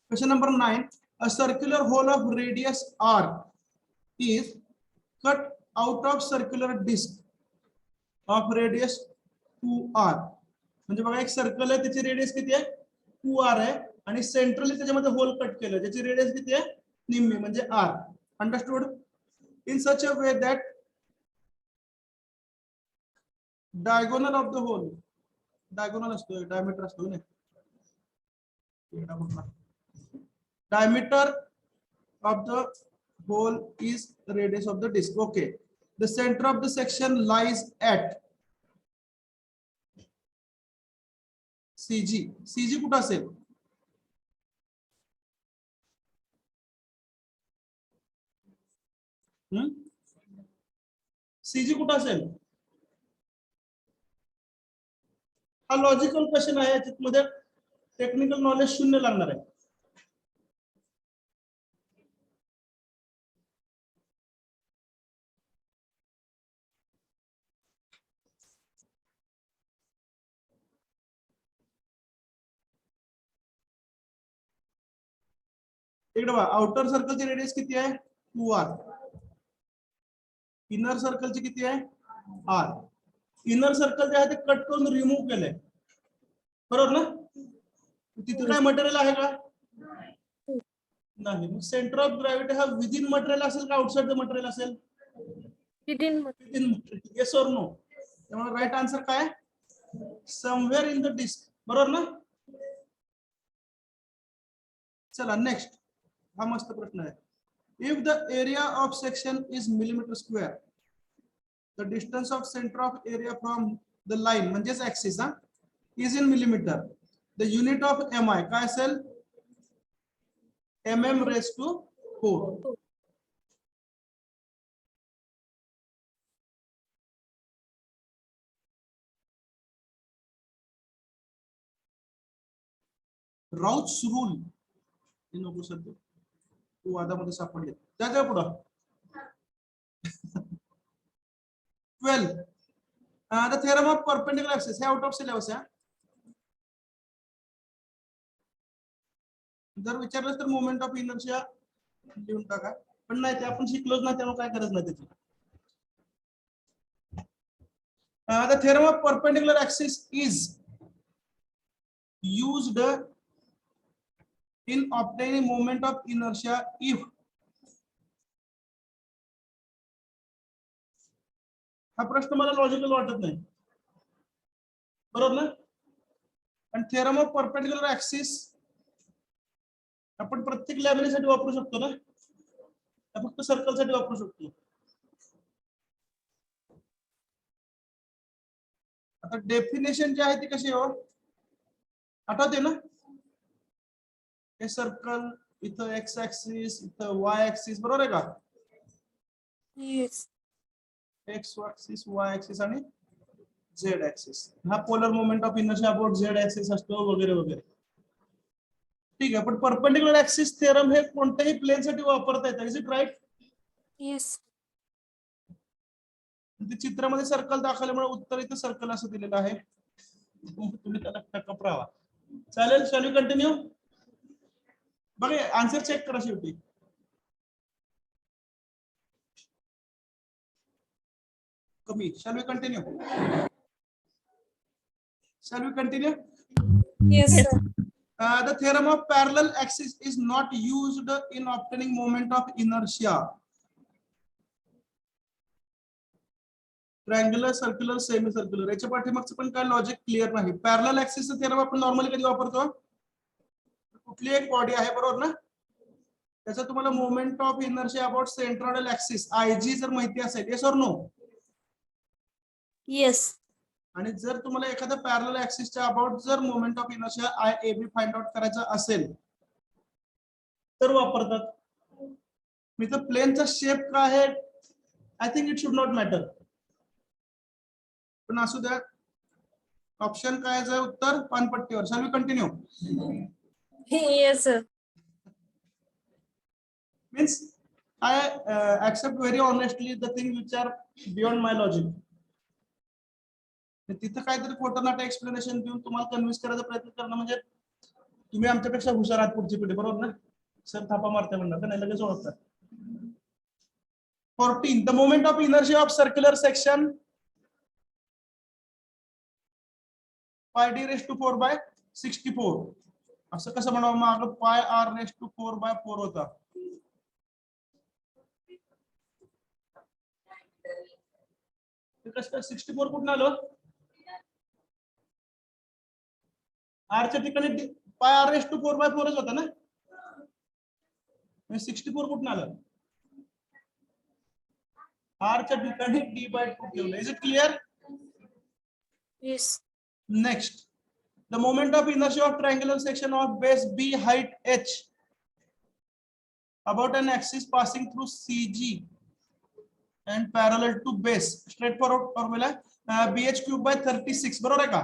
Question number 9. A circular hole of radius r is cut out of circular disk of radius 2r. म्हणजे बघा एक सर्कल आहे त्याची रेडियस किती आहे 2r आहे आणि सेंट्रली त्याच्यामध्ये होल कट केलं ज्याची रेडियस किती आहे निम्मी म्हणजे r. Understood? In such a way that diagonal of the whole diagonal असतो डायमीटर असतो ना diameter of the hole is the radius of the disk. Okay, the center of the section lies at CG. CG कुठं असेल? CG कुठं असेल? हा logical question आहे याच्यामध्ये टेक्निकल नॉलेज शून्य लागणार आहे. इकडे बघा आउटर सर्कलची रेडियस किती आहे 2r. इनर सर्कलची किती आहे r. इनर सर्कल जे आहे ते कट करून रिमूव्ह केलंय बरोबर ना. तिथे काय मटेरियल आहे का नाही. सेंटर ऑफ ग्रॅव्हिटी हा विदिन मटेरियल असेल का आउटसाइड द मटेरियल असेल Within. Within material. Yes or no. त्यामुळे राईट आन्सर काय समवेअर इन द डिस्क बरोबर ना. चला नेक्स्ट हा मस्त प्रश्न आहे. If the area of section is millimetre square the distance of centre of area from the line म्हणजेच ऍक्सिस हा is in millimetre. The unit of M I काय असेल mm raised to 4. Routes rule हे नको सध्या तू वादामध्ये सापडले त्याच्या पुढं 12. The theorem of perpendicular axis हे आउट ऑफ सिलेबस आहे. जर विचारलं तर मोमेंट ऑफ इनर्शिया लिहून टाका पण नाही ते आपण शिकलोच ना त्यामुळे काय गरज नाही त्याची. The theorem of perpendicular axis is used in obtaining moment of inertia if हा प्रश्न मला लॉजिकल वाटत नाही बरोबर ना. आणि थेरम ऑफ परपेंडिक्युलर ऍक्सिस आपण प्रत्येक लॅमिनीसाठी वापरू शकतो ना फक्त सर्कल साठी वापरू शकतो. आता डेफिनेशन जी आहे ती कशी हो आठवते ना. A circle इथं एक्स ऍक्सिस, इथं वाय ऍक्सिस, बरोबर आहे का? Yes. एक्स ऍक्सिस, वाय ऍक्सिस आणि झेड ऍक्सिस. हा polar moment of inertia about Z axis असतो वगैरे वगैरे. ठीक आहे, पण परपेंडिक्युलर ऍक्सिस थेरम हे कोणत्याही प्लेन साठी वापरता येतं. Is it right? Yes. ते चित्रामध्ये सर्कल दाखवल्यामुळे उत्तर इथं सर्कल असं दिलेलं आहे. तुम्ही त्याला टकअप राहा. चालेल, शॅल वी कंटिन्यू? बघा आन्सर चेक करा शेवटी. कमी. Shall we continue? Shall we continue? Yes, sir. The theorem of parallel axis is not used in obtaining moment of inertia. Triangular, circular, semicircular. याच्या पाठीमागचं पण काय लॉजिक क्लिअर नाही. Parallel ऍक्सिसचं theorem आपण normally कधी वापरतो? कुठली एक बॉडी आहे, बरोबर ना? त्याचा तुम्हाला moment of inertia about centroidal axis IG जर माहिती असेल, येस ऑर नो? Yes. आणि जर तुम्हाला एखाद्या पॅरलल ऍक्सिसच्या अबाउट जर moment of inertia I A B find out करायचा असेल तर वापरतात. मी तर प्लेनचा शेप काय आहे, I think it should not matter, पण असू द्या. ऑप्शन काय आहे उत्तर? पानपट्टीवर. Shall we continue? Yes, sir. Means I accept very honestly the things which are beyond my logic. तिथं काहीतरी खोटं नाटक एक्सप्लेनेशन देऊन तुम्हाला कन्व्हिन्स करायचा प्रयत्न करणं म्हणजे तुम्ही आमच्यापेक्षा हुशार आहात पुढची पिढी, बरोबर ना? सर थापा मारते म्हणणार का नाही, लगेच ओळखतात. 14. The moment of inertia of circular section pi d raised to 4 by 64. असं कसं म्हणावं? मागं pi r raised to 4 by 4 होता. कसं काय 64 कुठून आलं? r च्या ठिकाणी pi r raised to 4 by 4 च होता ना? 64 कुठून आलं? r च्या ठिकाणी d by 2 ठेवलं. Is it clear? Yes. Next, the moment of inertia of triangular section of base B height h about an axis passing through CG and parallel to base. Straightforward formula. BH cube by 36. बरोबर आहे का?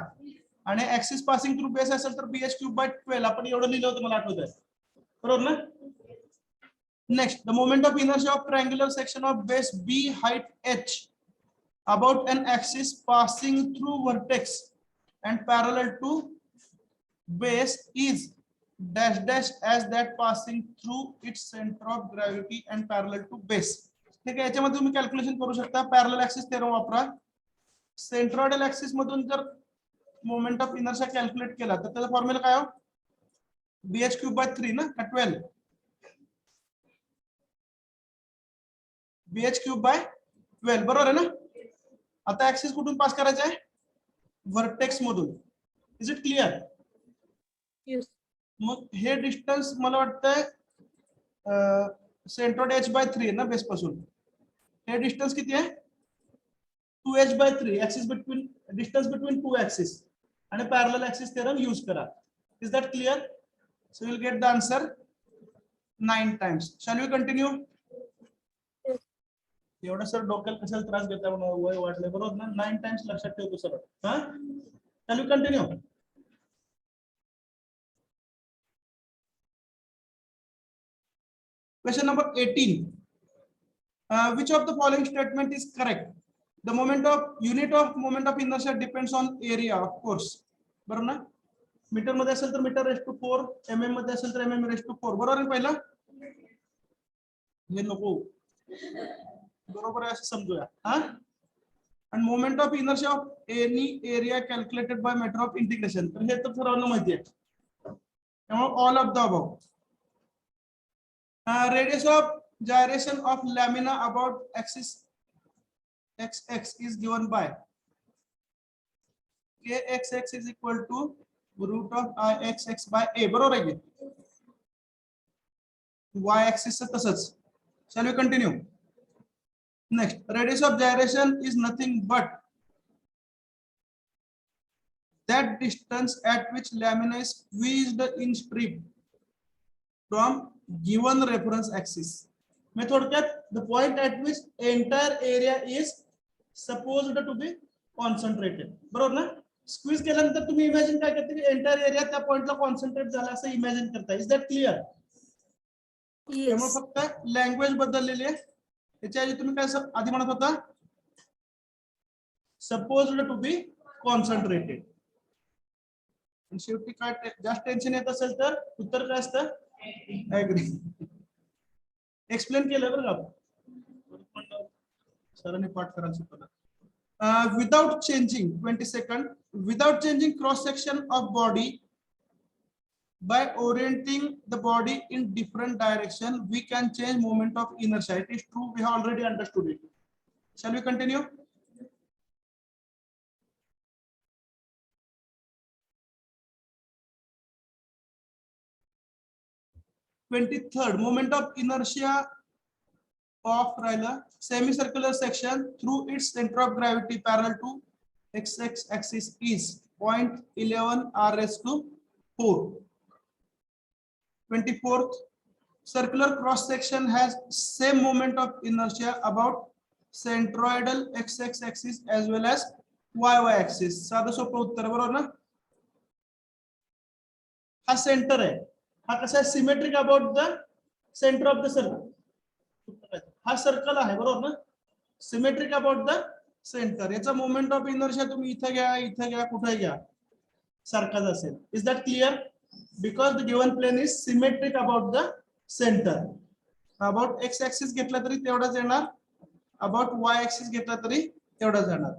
आणि axis passing through base असेल तर BH cube by 12. आपण एवढं लिहिलं होतं, मला आठवत आहे, बरोबर ना? Next, the moment of inertia of triangular section of base B height h about an axis passing through vertex and parallel to base is dash dash as that passing through its center of gravity and parallel to base. ठीक आहे, याच्यामध्ये तुम्ही calculation करू शकता. Parallel axis theorem वापरा. Centroidal axis मधून जर moment of inertia calculate केला तर त्याचा फॉर्म्युला काय हो? BH क्यूब बाय 3 ना, का 12? BH क्यूब बाय 12, बरोबर आहे ना? आता ऍक्सिस कुठून पास करायचा आहे? व्हर्टेक्स मधून. Is it clear? Yes. मग हे डिस्टन्स मला वाटतंय सेंट्रोइड h बाय 3 ना बेस पासून. हे डिस्टन्स किती आहे? 2h by 3. Axis between, distance between two axis. आणि पॅरलल ऍक्सिस थेरम यूज करा. Is that clear? So you will get the answer 9 times. Shall we continue? एवढं sir डोक्याला कशाला त्रास घेता, वय वाढले, बरोबर ना? 9 टाइम्स लक्षात ठेवतो सर. हा, shall we continue? Question number 18. Which of the following statement is correct? The unit of moment of inertia depends on area, of course. बरोबर ना? मीटर मध्ये असेल तर मीटर रेस टू 4, mm मध्ये असेल तर mm रेस टू 4. बरोबर आहे पहिला? हे नको, बरोबर आहे असं समजूया. हा, आणि moment of inertia of any area calculated by method of integration. तर हे तर सर्वांना माहिती आहे. त्यामुळे all of the above. Radius of gyration of lamina about axis xx is given by kxx is equal to root of ixx by a. बरोबर आहे की? y axis से तसंच. Shall we continue? Next, radius of gyration is nothing but that distance at which lamina is squeezed in strip from given reference axis. मैं थोडक्यात the point at which entire area is supposed to be concentrated. बरोबर ना? Squeeze केल्यानंतर तुम्ही imagine काय करते की entire area त्या पॉइंटला कॉन्सन्ट्रेट झाला असं इमॅजिन करता. Is that clear? त्यामुळे Yes. फक्त लँग्वेज बदललेली आहे. त्याच्या आधी तुम्ही काय आधी म्हणत होता? Supposed to be concentrated. शेवटी काय जास्त टेन्शन येत असेल तर उत्तर काय असतं? ऍग्री. एक्सप्लेन केलं बरं का? सरांनी पाठ करायला शिकवलं. Without changing 22nd, without changing cross section of body, by orienting the body in different direction, we can change moment of inertia. It is true, we have already understood it. Shall we continue? Third, moment of inertia of semicircular section through its center of gravity parallel to x axis is 0.11 r raised to 4. 24th, circular cross section has same moment of inertia about centroidal x axis as well as y axis. साधं सोपं उत्तर बरोबर ना? हा centre आहे. हा कसा आहे? Symmetric about the centre of the circle. हा सर्कल आहे बरोबर ना? Symmetric about the centre. याचा मोमेंट ऑफ इनर्शिया तुम्ही इथे घ्या कुठे घ्या सारखाच असेल. Is that clear? Because the given plane is symmetric about the centre. About X axis घेतला तरी तेवढाच येणार, अबाउट वाय ऍक्सिस घेतला तरी तेवढाच येणार.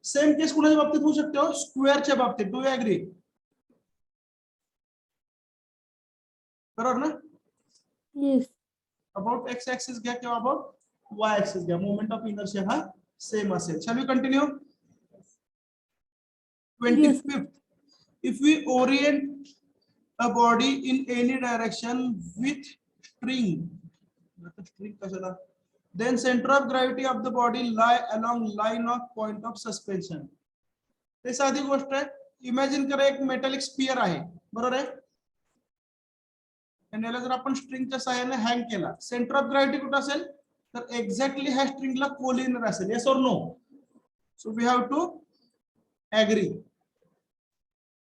सेम केस कुणाच्या बाबतीत होऊ शकतो? स्क्वेअरच्या बाबतीत. Do you agree? बरोबर ना? Yes. अबाउट एक्स ऍक्सिस घ्या किंवा अबाउट वाय ऍक्सिस घ्या, मोमेंट ऑफ इनर्शिया हा सेम असेल. Shall we continue? 25th, if we orient a body in any direction with string, then center of gravity of the body lie along line of point of suspension. ते साधी गोष्ट आहे. Imagine करा एक metallic spear आहे, बरोबर आहे? आणि याला जर आपण स्ट्रिंगच्या सहाय्याने हँग केला, सेंटर ऑफ ग्रॅव्हिटी कुठे असेल? तर एक्झॅक्टली ह्या स्ट्रिंगला कोलिनर असेल. Yes or no? So we have to agree.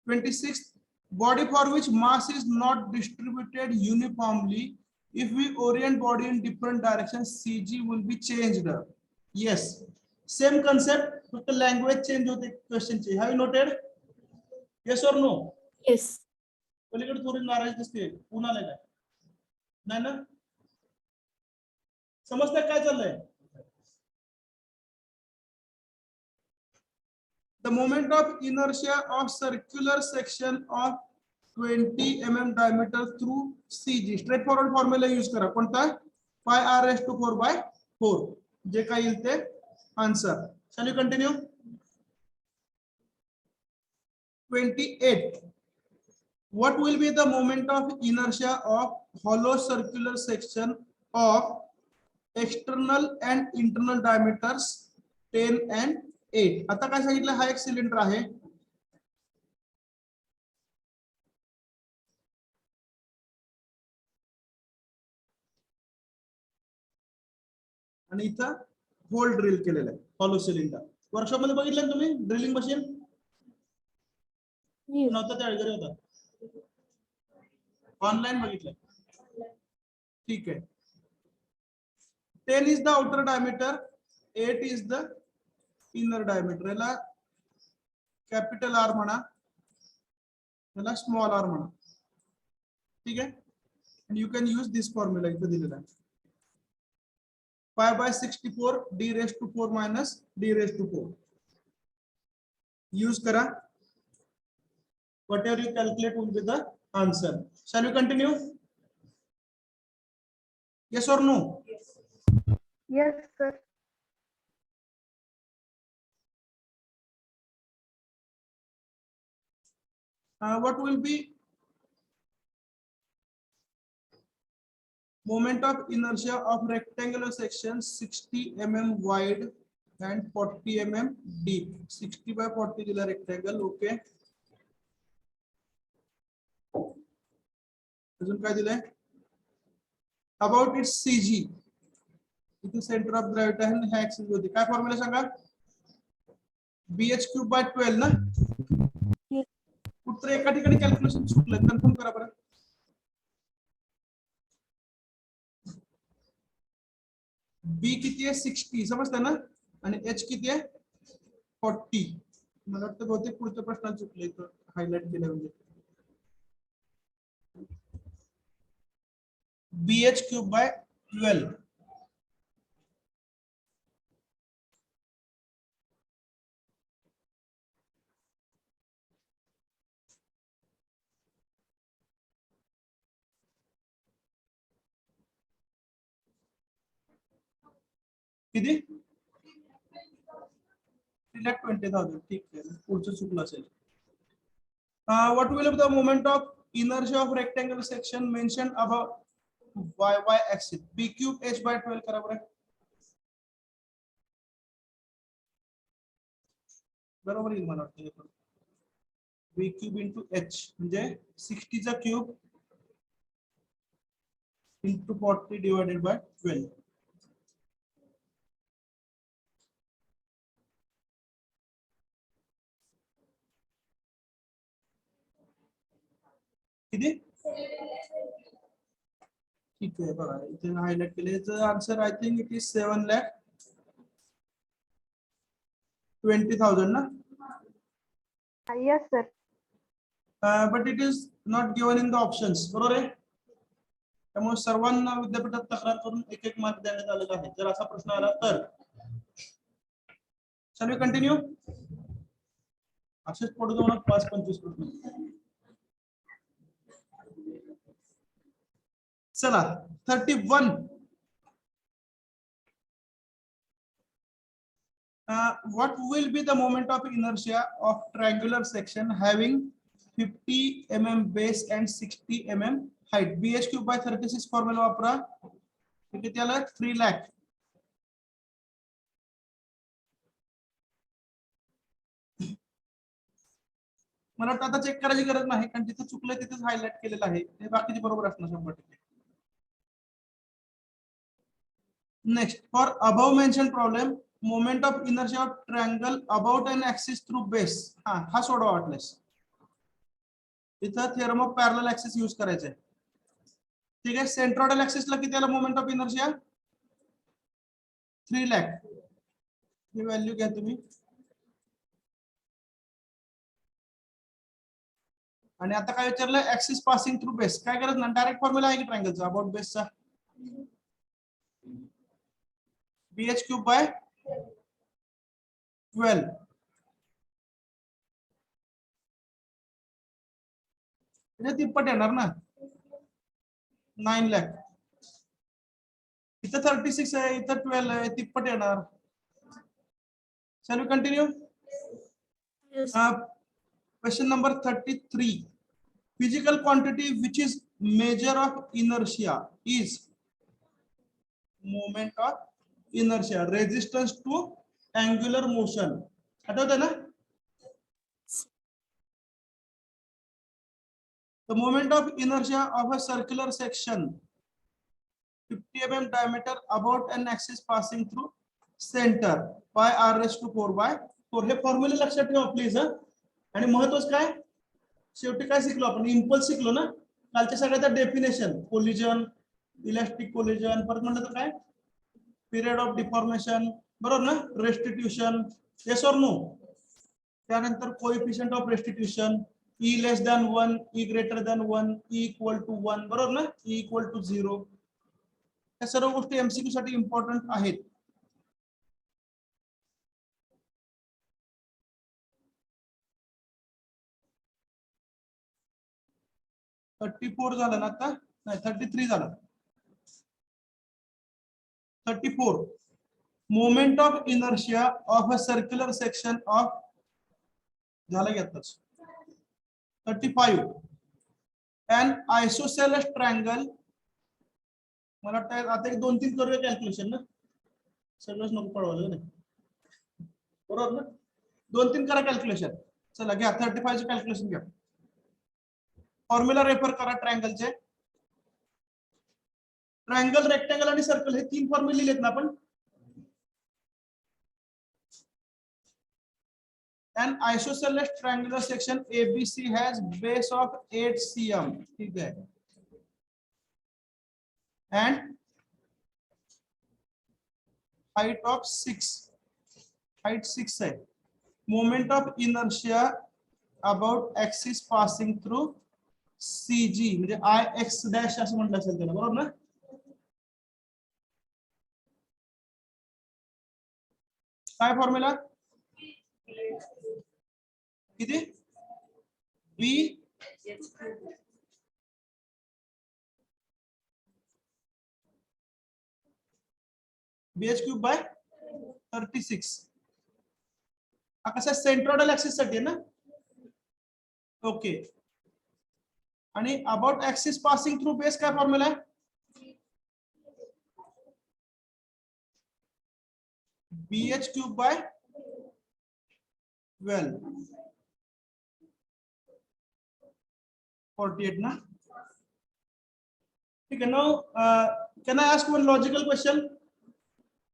26th, body for which mass is not distributed uniformly, if we orient body in different directions, CG will be changed. Yes, same concept, but the language change होते question ची. Have you noted? Yes or no? Yes. पलीकडे थोडी नाराज दिसते. पुन्हा आले काय? नाही ना? समजतं काय चाललंय? The moment of inertia of circular section of 20 mm diameter through CG. Straightforward formula use करा. कोणता? pi r raised to 4 by 4. जे काय येईल ते answer. Shall you continue? 28. What will be the moment of inertia of hollow circular section of external and internal diameters 10 and 8? आता काय सांगितलं? हा एक सिलेंडर आहे. आणि इथं होल ड्रिल केलेलं आहे, हॉलो सिलेंडर. वर्कशॉप मध्ये बघितलं तुम्ही ड्रिलिंग मशीन? नव्हतं त्या घरी होता. ऑनलाईन बघितलं. ठीक आहे. 10 is the outer diameter, 8 is the inner diameter. याला कॅपिटल आर म्हणा, याला स्मॉल आर म्हणा. ठीक आहे. and you can use this formula इथे दिलेला आहे. pi by 64 d raised to 4 minus d raised to 4. Use करा. Whatever you calculate will be the answer. Shall we continue? Yes or no? Yes, sir. What will be moment of inertia of rectangular section 60 mm wide and 40 mm deep? 60 by 40 दिला rectangle. Okay. अजून काय दिलंय? About it's CG, इथे centre of gravity आहे, ह्या axis होती. काय formula Sanga? bh cube by 12 ना. Yes. कुठं एका ठिकाणी कॅल्क्युलेशन चुकलं, कन्फर्म करा बरं. बी किती आहे? 60 समजतं ना, आणि एच किती आहे? 40. मला वाटतं बहुतेक पुढच्या प्रश्नात चुकले, तर हायलाइट केलं म्हणजे bh क्यूब बाय 12. किती? 3,20,000. ठीक आहे, पुढचं चुकलं असेल. What will be the moment of inertia of rectangular section mentioned above y axis? b cube h by 12 करा बरं. बरोबर येईल मला वाटतं. b cube into h म्हणजे 60 चा क्यूब into 40 divided by 12. किती? ठीक आहे, बघा इथे हायलाइट केले. याचं answer I think it is 7,20,000 ना. Yes, sir. But it is not given in the options. बरोबर आहे. त्यामुळे सर्वांना विद्यापीठात तक्रार करून एक एक मार्क देण्यात आलेला आहे. जर असा प्रश्न आला तर शॅल वी कंटिन्यू. असेच पुढे जाऊन 5-25 प्रश्न. चला 31. What will be the moment of inertia of triangular section having 50 mm base and 60 mm height? bh cube by 36 formula वापरा. किती आला? 3 लाख. मला वाटतं आता चेक करायची गरज नाही, कारण जिथे चुकलंय तिथेच हायलाइट केलेलं आहे. हे बाकीचे बरोबर असणार 100%. Next, for above mention problem moment of inertia of triangle about an axis through base. हा सोडवा वाटल्यास. इथं theorem of parallel axis use करायचं आहे. ठीक आहे. सेंट्रॉइडल ऍक्सिसला किती आला moment of inertia? 3 lakh. He value घ्या तुम्ही. आणि आता काय विचारलं? Axis passing through base. काय करत ना, डायरेक्ट फॉर्म्युला आहे की ट्रायंगलचा अबाउट बेसचा. bh cube by 12. म्हणजे तिप्पट येणार ना. 9 लाख. इथं 36 आहे, इथं 12 आहे, तिप्पट येणार. Shall we continue? Yes. Question number 33. Physical quantity which is measure of inertia is moment of inertia, resistance to angular motion. आठवतं ना? The moment of inertia of a circular section 50 mm diameter about an axis passing through center by r raised to 4 by 4. Hey formula लक्षात ठेवा please. आणि महत्वाचं काय? शेवटी काय शिकलो आपण? इम्पल्स शिकलो ना. कालच्या सगळ्याचा डेफिनेशन, कोलिजन, इलास्टिक कोलिजन, परत म्हणलं तर काय? पिरियड ऑफ डिफॉर्मेशन, बरोबर ना? Restitution, yes or no. त्यानंतर coefficient of restitution, E less than 1, E greater than 1, E equal to 1, बरोबर ना? E equal to 0. या सर्व गोष्टी एमसीक्यू साठी इम्पॉर्टंट आहेत. थर्टी 34 झालं ना आता? नाही, 33 झालं. 34. Moment of inertia of a circular section of, झालं घेतच. 35. An isosceles triangle. मला वाटतं आता एक 2-3 करूया कॅल्क्युलेशन ना. सगळंच नको पळवायला नाही, बरोबर ना? 2-3 करा कॅल्क्युलेशन. चला घ्या 35 चे कॅल्क्युलेशन घ्या. फॉर्म्युला रेफर करा ट्रायंगलचे. ट्रायंगल, रेक्टँगल आणि सर्कल हे 3 फॉर्म्युले लिहिलेत ना आपण. An isosceles triangular section ABC has base of 8 cm. ठीक है. And height of 6. Height 6 है. Moment of inertia about axis passing through CG म्हणजे IX dash असं म्हटलं असेल त्याला, बरोबर ना. काय फॉर्म्युला किती बी BH क्यूब बाय 36. हा कसा सेंट्रोइडल ऍक्सिस साठी आहे ना. ओके. आणि about axis passing through base काय फॉर्म्युला आहे. BH क्यूब बाय 12 48 ना. ठीक आहे. Now can I ask one logical question.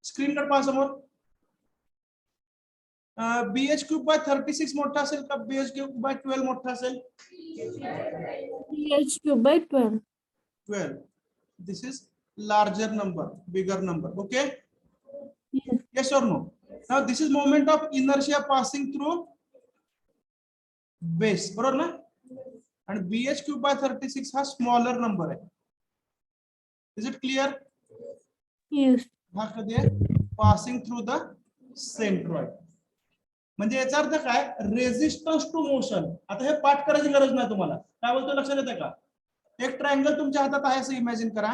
Screen कडे पहा समोर. BH क्यूब बाय 36 मोठा असेल का BH क्यूब बाय 12 मोठा असेल. BH cube by 12. 12. This is larger number, bigger number. Okay. Yes. Yes or no. Now this is moment of inertia passing through base, बरोबर ना. आणि BH cube by 36 हा smaller number आहे. Is it clear? Yes. हा कधी आहे passing through the centroid. म्हणजे याचा अर्थ काय रेजिस्टन्स टू मोशन. आता हे पाठ करायची गरज नाही तुम्हाला. काय बोलतो लक्षात येते का. एक ट्रायंगल तुमच्या हातात आहे असं इमॅजिन करा.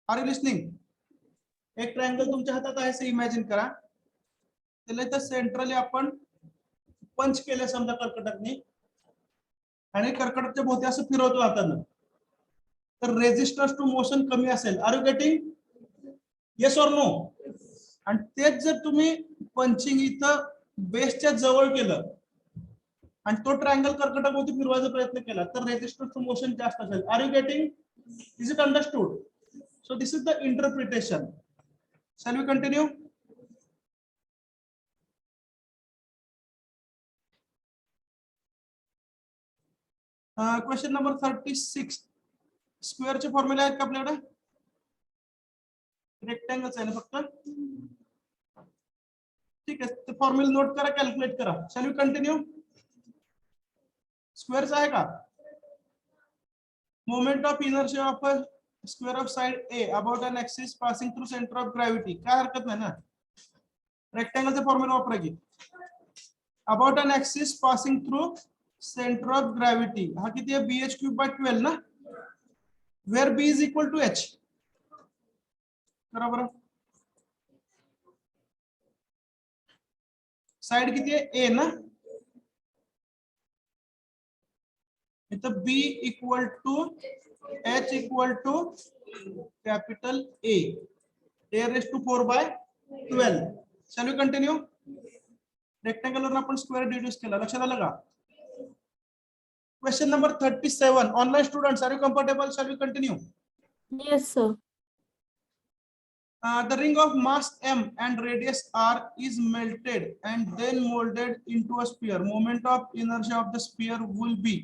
Are you listening. एक ट्रायंगल तुमच्या हातात आहे असं इमॅजिन करा. त्याला इथं सेंट्रली आपण पंच केले समजा कर्कटकनी आणि कर्कटकच्या भोवती असं फिरवतो हातानं. तर रेजिस्टन्स टू मोशन कमी असेल. Are you getting. Yes or no. आणि तेच जर तुम्ही पंचिंग इथं बेसच्या जवळ केलं आणि तो ट्रायंगल कर्कटकभोवती फिरवायचा प्रयत्न केला तर रेजिस्टन्स टू मोशन जास्त असेल. Are you getting. Is it understood. So this is the interpretation. Shall we continue. Question number 36. स्क्वेअरचे फॉर्म्युला आहेत का आपल्याकडे. रेक्टँगलच आहे ना फक्त. ठीक आहे. ते फॉर्म्युला नोट करा, कॅल्क्युलेट करा. Shall we continue. स्क्वेअरचा आहे का. Moment of inertia of a square of side A about an axis passing through centre of gravity. काय हरकत नाही ना. रेक्टँगलचा फॉर्म्युला वापरा की. About an axis passing through centre of gravity हा किती आहे BH क्यूब बाय 12 ना. Where B is equal to H. बरोबर. साइड किती आहे A ना. इथं B equal to H equal to capital A. A raise to 4 by 12. Shall we continue. Rectangle वर आपण स्क्वेअर डिड्यूस केला. लक्षात आलं का. Question number 37. Online students, are you comfortable? Shall we continue? Yes, sir. The ring of mass M and radius R is melted and then molded into a sphere. Moment of inertia of the sphere will be.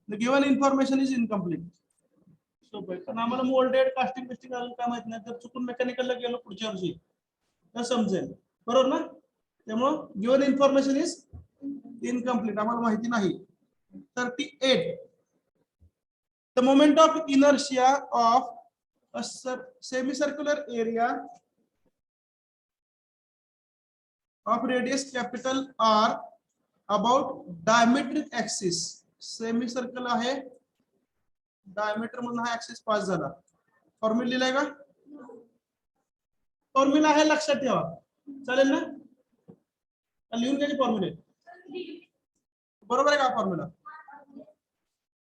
The given information is incomplete. So, पण आम्हाला moulded casting pasting अजून काय माहित नाही. तर चुकून मेकॅनिकलला गेलो पुढच्या वर्षी तर समजेल. बरोबर ना. त्यामुळे गिवन इन्फॉर्मेशन इज इनकम्प्लीट. आम्हाला माहिती नाही. 38. The moment of inertia of a semicircular area of radius capital R about diametric axis. Semicircle आहे. डायमीटर म्हणून हा ऍक्सिस पास झाला. फॉर्म्युला लिहिलाय का. फॉर्म्युला आहे लक्षात ठेवा. चालेल ना. लिहून घ्यायचे फॉर्म्युले. बरोबर आहे का formula.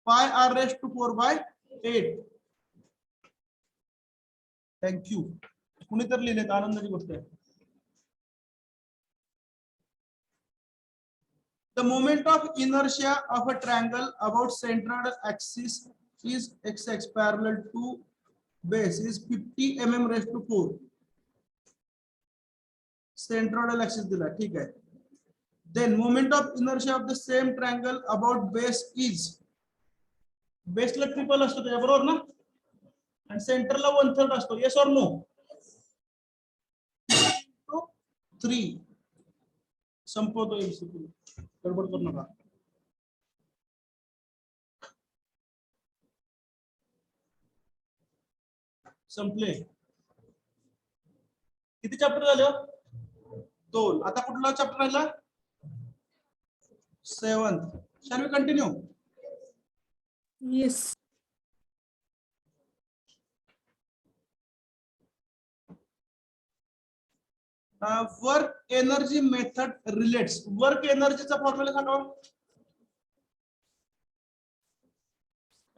Pi R raise to 4 by 8. Thank you. कुणीतरी लिहिलेत. आनंदाची गोष्ट आहे. The moment of inertia of a triangle about central axis is x parallel to base is 50 mm raised to 4. Central axis दिला, ठीक है. Then moment of inertia of the same triangle about base is base ला triple असतो त्याच्या बरोबर ना, आणि सेंटरला 1/3 असतो. Yes or no? 3. संपवतो एमसीक्यू, गडबड करू नका. संपले. किती चॅप्टर झाले? 2. आता कुठला चॅप्टर राहिला? 7th. Shall we continue? Yes. Work energy method relates. Work energy चा फॉर्म्युला सांगा.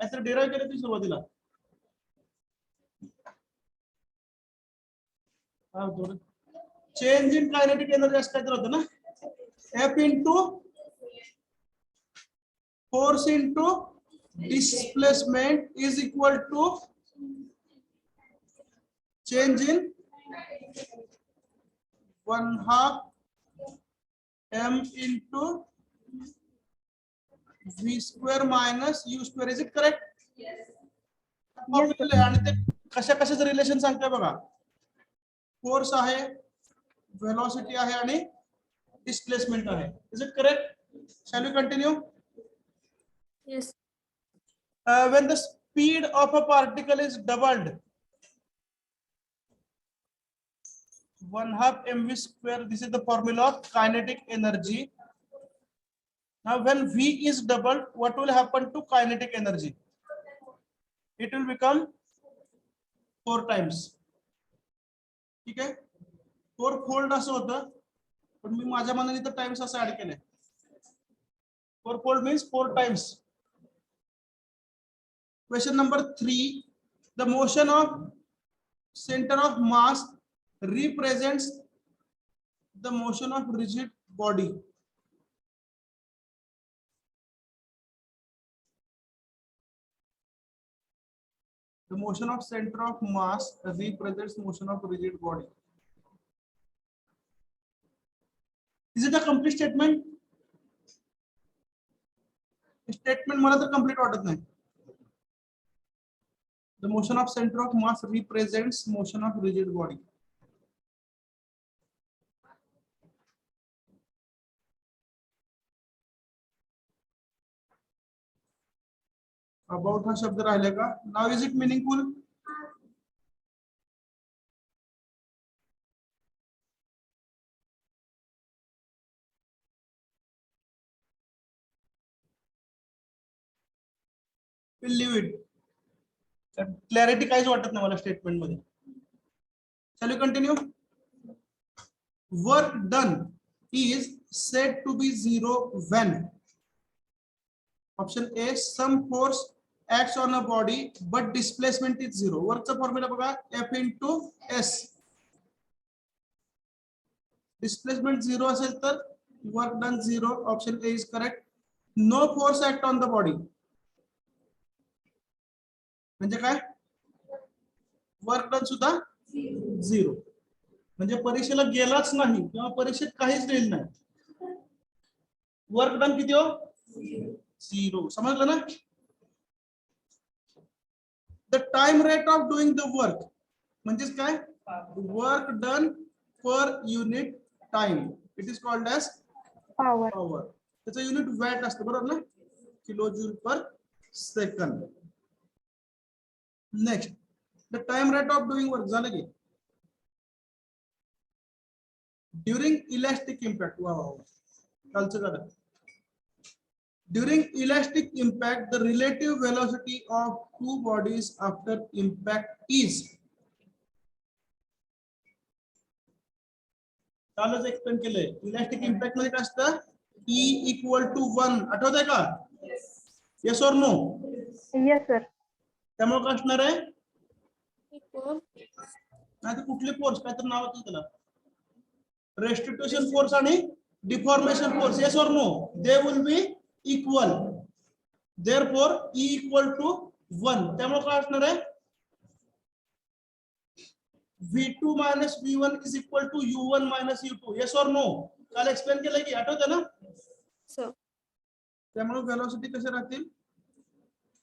ऐसे डिराइव केले ती सुरुवातीला. चेंज इन कायनेटिक एनर्जी असं काहीतरी होतं ना. F into force into displacement is equal to change in 1/2 m into v square minus u square. Is it correct? Yes, sir. आणि ते कशा कशाचं रिलेशन सांगतोय बघा. फोर्स आहे, वेलोसिटी आहे आणि डिस्प्लेसमेंट आहे. Is it correct? Shall we continue? Yes. When the speed of a particle is doubled, 1/2 mv square. This is the formula of kinetic energy. Now, when v is doubled, what will happen to kinetic energy? It will become 4 times. ठीक आहे, 4-fold असं होतं, पण मी माझ्या मनाने तर times असं add केलंय. 4-fold means 4 times. Question number 3. The motion of center of mass represents the motion of rigid body. The motion of center of mass represents motion of rigid body. Is it a complete statement? Statement मला तर complete वाटत नाही. The motion of center of mass represents motion of rigid body. About हा शब्द राहिले का? Now is it meaningful? We'll leave it. Clarity काहीच वाटत नाही मला स्टेटमेंट मध्ये. Shall we continue? Work done is said to be zero when option A, some force acts on a body but displacement is zero. Work चा formula बघा, F into S. Displacement zero असेल तर work done zero. Option A is correct. No force act on the body. म्हणजे काय? Work done सुद्धा 0. म्हणजे परीक्षेला गेलाच नाही किंवा परीक्षेत काहीच लिहिलं नाही. वर्क डन किती हो? 0. समजलं ना? The time rate of doing the work म्हणजेच काय? Work done per unit time. It is called as Power. Power. त्याचं युनिट वॅट असतं बरोबर ना? Kilo joule per second. Next, the time rate of doing work झालं की during elastic impact. wow, कालचं झालं. During elastic impact, the relative velocity of two bodies after impact is. कालच explain केलंय. इलास्टिक इम्पॅक्ट मध्ये काय असतं? E equal to 1. आठवतंय का? Yes or no? Yes, sir. त्यामुळे काय असणार आहे? Equal. नाही तर कुठली फोर्स काय तर नाव होतं त्याला, रेस्टिट्यूशन फोर्स आणि deformation force, yes or no? They will be equal. Therefore, E equal to 1. त्यामुळे काय असणार आहे? V2 minus V1 is equal to U1 minus U2. Yes or no? काल एक्सप्लेन केलं की आठवतं ना? So, त्यामुळे वेलोसिटी कसे राहतील?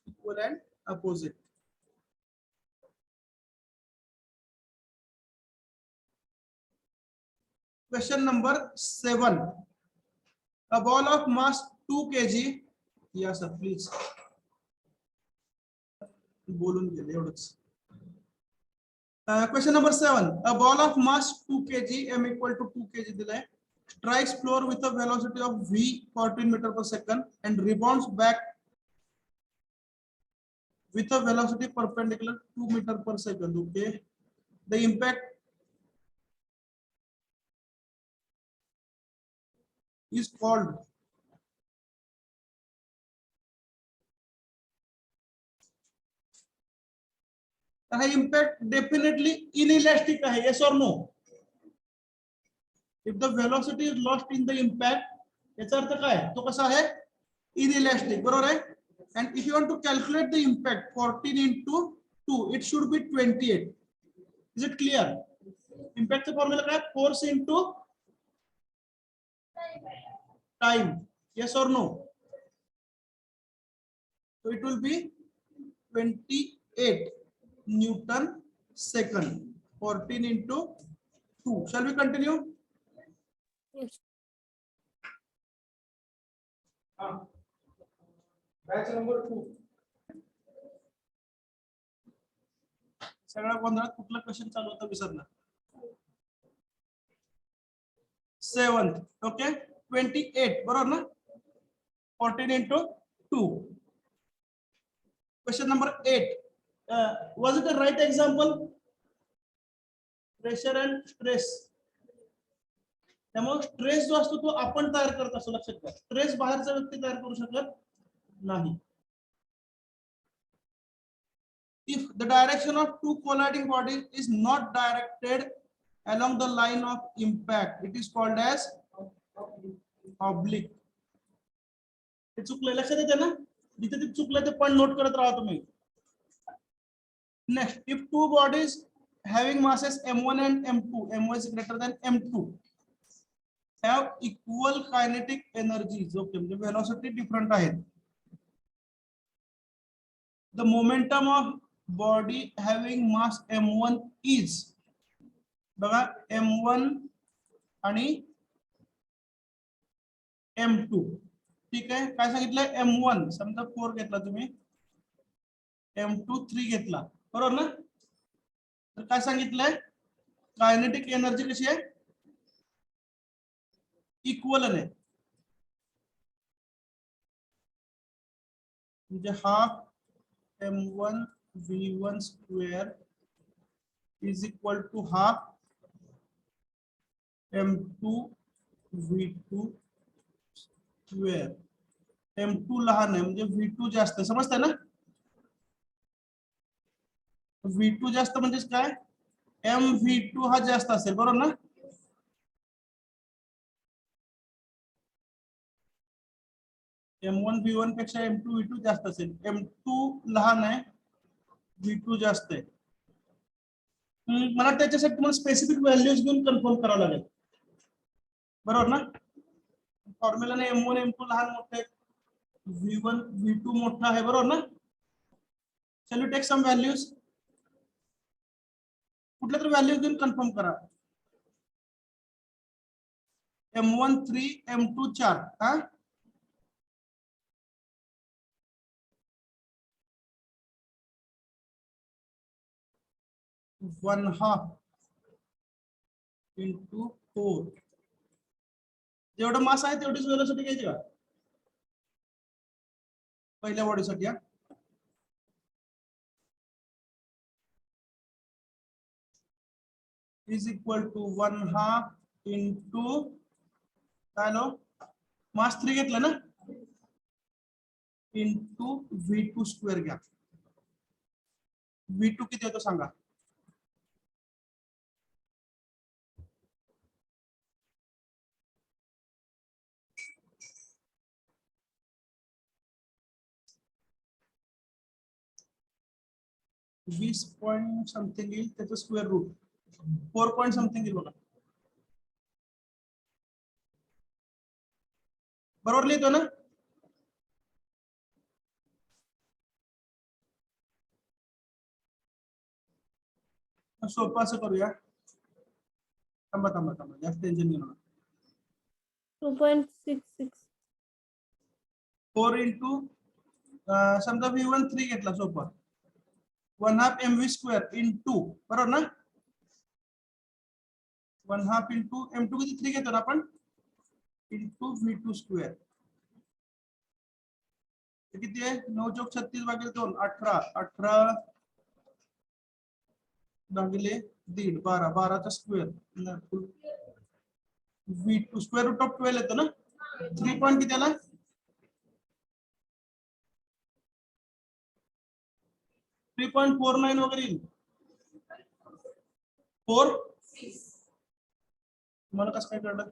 Equal and opposite. Question number 7. A ball of mass 2 kg. Yes, sir, please. बोलून गेले एवढंच. Question number 7. A ball of mass 2 kg, m equal to 2 kg दिलाय, strikes floor with a velocity of v 14 meter per second and rebounds back with a velocity perpendicular 2 meter per second. Okay. The impact is called impact definitely inelastic आहे, yes or no? If the velocity is lost in the impact, याचा अर्थ काय? तो कसा आहे? Inelastic, बरोबर आहे? And if you want to calculate the impact, 14 into 2, it should be 28. Is it clear? Impact formula काय? Force into time, yes or no? So it will be 28 Newton second. 14 into 2. Shall we continue? yes. Batch number 2. सगळ्या गोंधळात कुठला question चालू होता विसरला. 7th. Okay. 28. बरोबर ना? 14 into 2. Question number 8. Was it a right example? Pressure and stress. त्यामुळे stress जो असतो तो आपण तयार करत असतो, लक्षात घ्या. स्ट्रेस बाहेरचा व्यक्ती तयार करू शकत नाही. If the direction of two colliding bodies is not directed along the line of impact, it is called as oblique. हे चुकलं, लक्षात येते ना? जिथे ते चुकलं ते पण नोट करत राहा तुम्ही. Next, if two bodies having masses m1 and m2, m1 is greater than m2, have equal kinetic energies, okay, म्हणजे velocity different आहेत. The momentum of body having mass m1 is, बघा, m1 आणि m2, ठीक आहे. काय सांगितलंय? m1 समजा 4 घेतला तुम्ही, m2 3 घेतला, बरोबर ना? तर काय सांगितलंय? कायनेटिक एनर्जी कशी आहे? इक्वल आहे, म्हणजे half m1 v1 square is equal to half m2 v2 square. m2 लहान आहे म्हणजे v2 जास्त, समजताय ना? v2 जास्त म्हणजे काय? mv2 हा जास्त असेल, बरोबर ना? m1 v1 पेक्षा m2 v2 जास्त असेल. m2 लहान आहे, v2 जास्त आहे. मला त्याच्यासाठी तुम्हाला स्पेसिफिक व्हॅल्यूज घेऊन कन्फर्म करावं लागेल, बरोबर ना? फॉर्म्युलाने m1 m2 लहान मोठे, v1 v2 मोठा आहे, बरोबर ना? Shall we take some values? कुठल्या तरी व्हॅल्यूज घेऊन कन्फर्म करा. m1 3, m2 4, हा? One half into 4. जेवढं मास आहे तेवढीच वेलोसिटी घ्यायची का पहिल्या बॉडीसाठी? हा, इज इक्वल टू 1/2 इंटू काय लो, मास 3 घेतलं ना, इंटू v2 स्क्वेअर घ्या. v2 किती येतो सांगा? 20 पॉइंट समथिंग येईल त्याचं स्क्वेअर रूट 4 पॉइंट समथिंग येईल बघा. बरोबर लिहितो ना? सोपं असं करूया. थांबा थांबा थांबा, जास्त टेन्शन घेऊ नका. 2.66. 4 इंटू समजा V1 3 घेतला सोपं 1/2 mv स्क्वेअर इंटू, बरोबर ना? 1/2 इंटू m2 किती 3 घेतो ना आपण, इंटू V2 स्क्वेअर. किती आहे? 9 चौक 36 भागिले 2 18, 18 भागिले 1.5 12, 12चा square V2 square root of 12 येतो ना. 3 पॉइंट किती आला? 3.49 वगैरे येईल. 4 तुम्हाला कसं काय कळलं?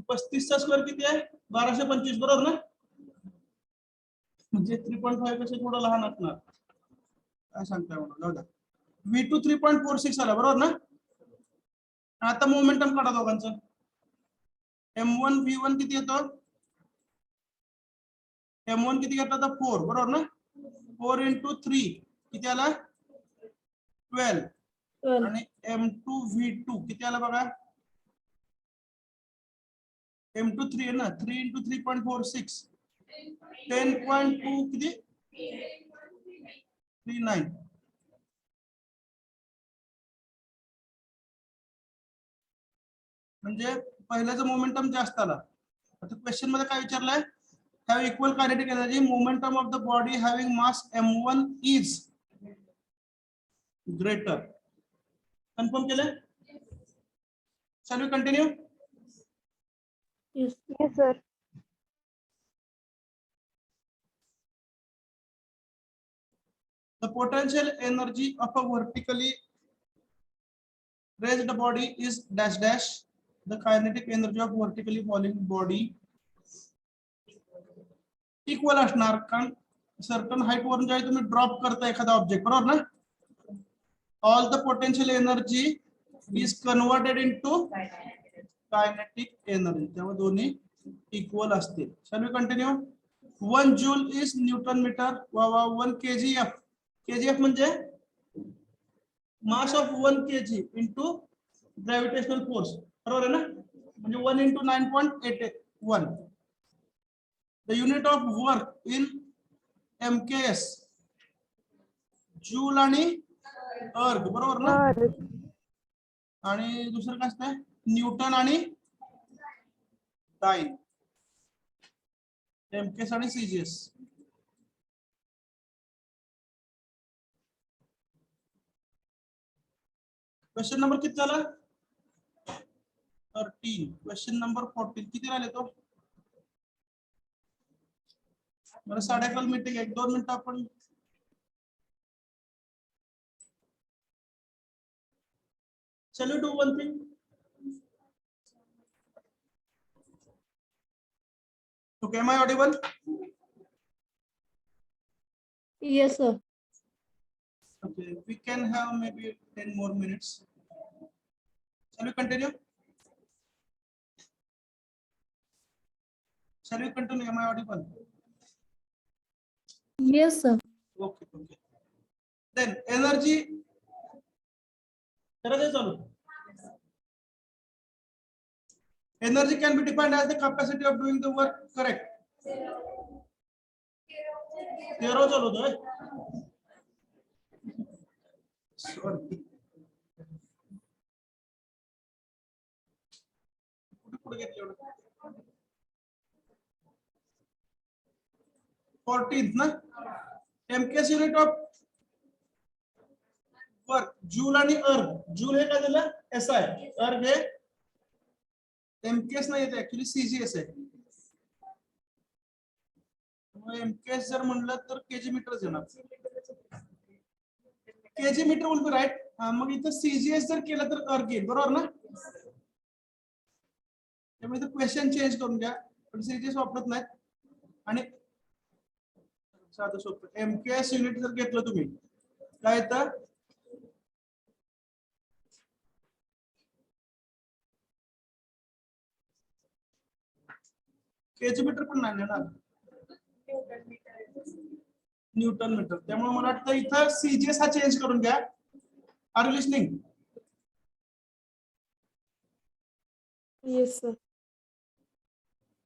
35चा स्क्वेअर किती आहे? 1225, बरोबर ना? म्हणजे 3.5 पेक्षा थोडं लहान असणार. काय सांगताय मला, जाऊ द्या. V2 3.46 आला, बरोबर ना? आता मोमेंटम काढा दोघांचं. M1 V1 किती येतो? M1 किती घेतला होता? 4, बरोबर ना? 4 इंटू 3 किती आला? 12. 12. आणि M2 V2 किती आला बघा? M2 3 आहे ना, 3 इंटू 3.46 10.2 किती? 39. म्हणजे पहिल्याचं मोमेंटम जास्त आला. आता क्वेश्चन मध्ये काय विचारलंय? Have equal kinetic energy, momentum of the body having mass m1 is greater. Confirm केलं? Shall we continue? Yes. Yes, sir. The potential energy of a vertically raised body is dash dash. The kinetic energy of vertically falling body equal असणार, कारण certain height वरून जेव्हा तुम्ही drop करता एखादा object, बरोबर ना? All the potential energy is converted into kinetic energy, त्यामुळे दोन्ही इक्वल असतील. Shall we continue? 1 joule is newton metre, 1 kgf. kgf म्हणजे mass of 1 kg into gravitational force, बरोबर आहे ना? म्हणजे 1 into 9.81. The unit of work in MKS joule आणि erg, बरोबर ना? Earth. आणि दुसरं काय असतं? न्यूटन आणि डाइन. MKS आणि CGS. क्वेश्चन नंबर किती झाला? 13. क्वेश्चन नंबर 14 किती राहिले तो? मला 11:30 मीटिंग, 1-2 मिनिटं आपण Shall we do one thing? Okay, am I audible? Yes, sir. Okay, we can have maybe 10 more minutes. Shall we continue? Shall we continue? Am I audible? Yes, sir. Okay, okay. Then energy. Energy can be defined as the capacity of doing the work. Correct. 13 चालू होतोय. Sorry. पुढे घेतलं एवढं. 14th ना? MKS unit of work joule आणि अर्ग. Joule हे काय झालं? SI. अर्ग हे MKS नाही येते, ऍक्च्युली CGS आहे. MKS जर म्हणलं तर केजी मीटरच येणार. KG metre will be right. मग इथं CGS जर केलं तर अर्ग येईल, बरोबर ना? त्यामुळे इथं क्वेश्चन चेंज करून घ्या, पण CGS वापरत नाहीत. आणि साधं सोपं MKS युनिट जर घेतलं तुम्ही काय तर केजी मीटर पण नाही ना न्यूटन मीटर त्यामुळे मला वाटतं इथं सीजीएस हा चेंज करून घ्या are you listening Yes, sir.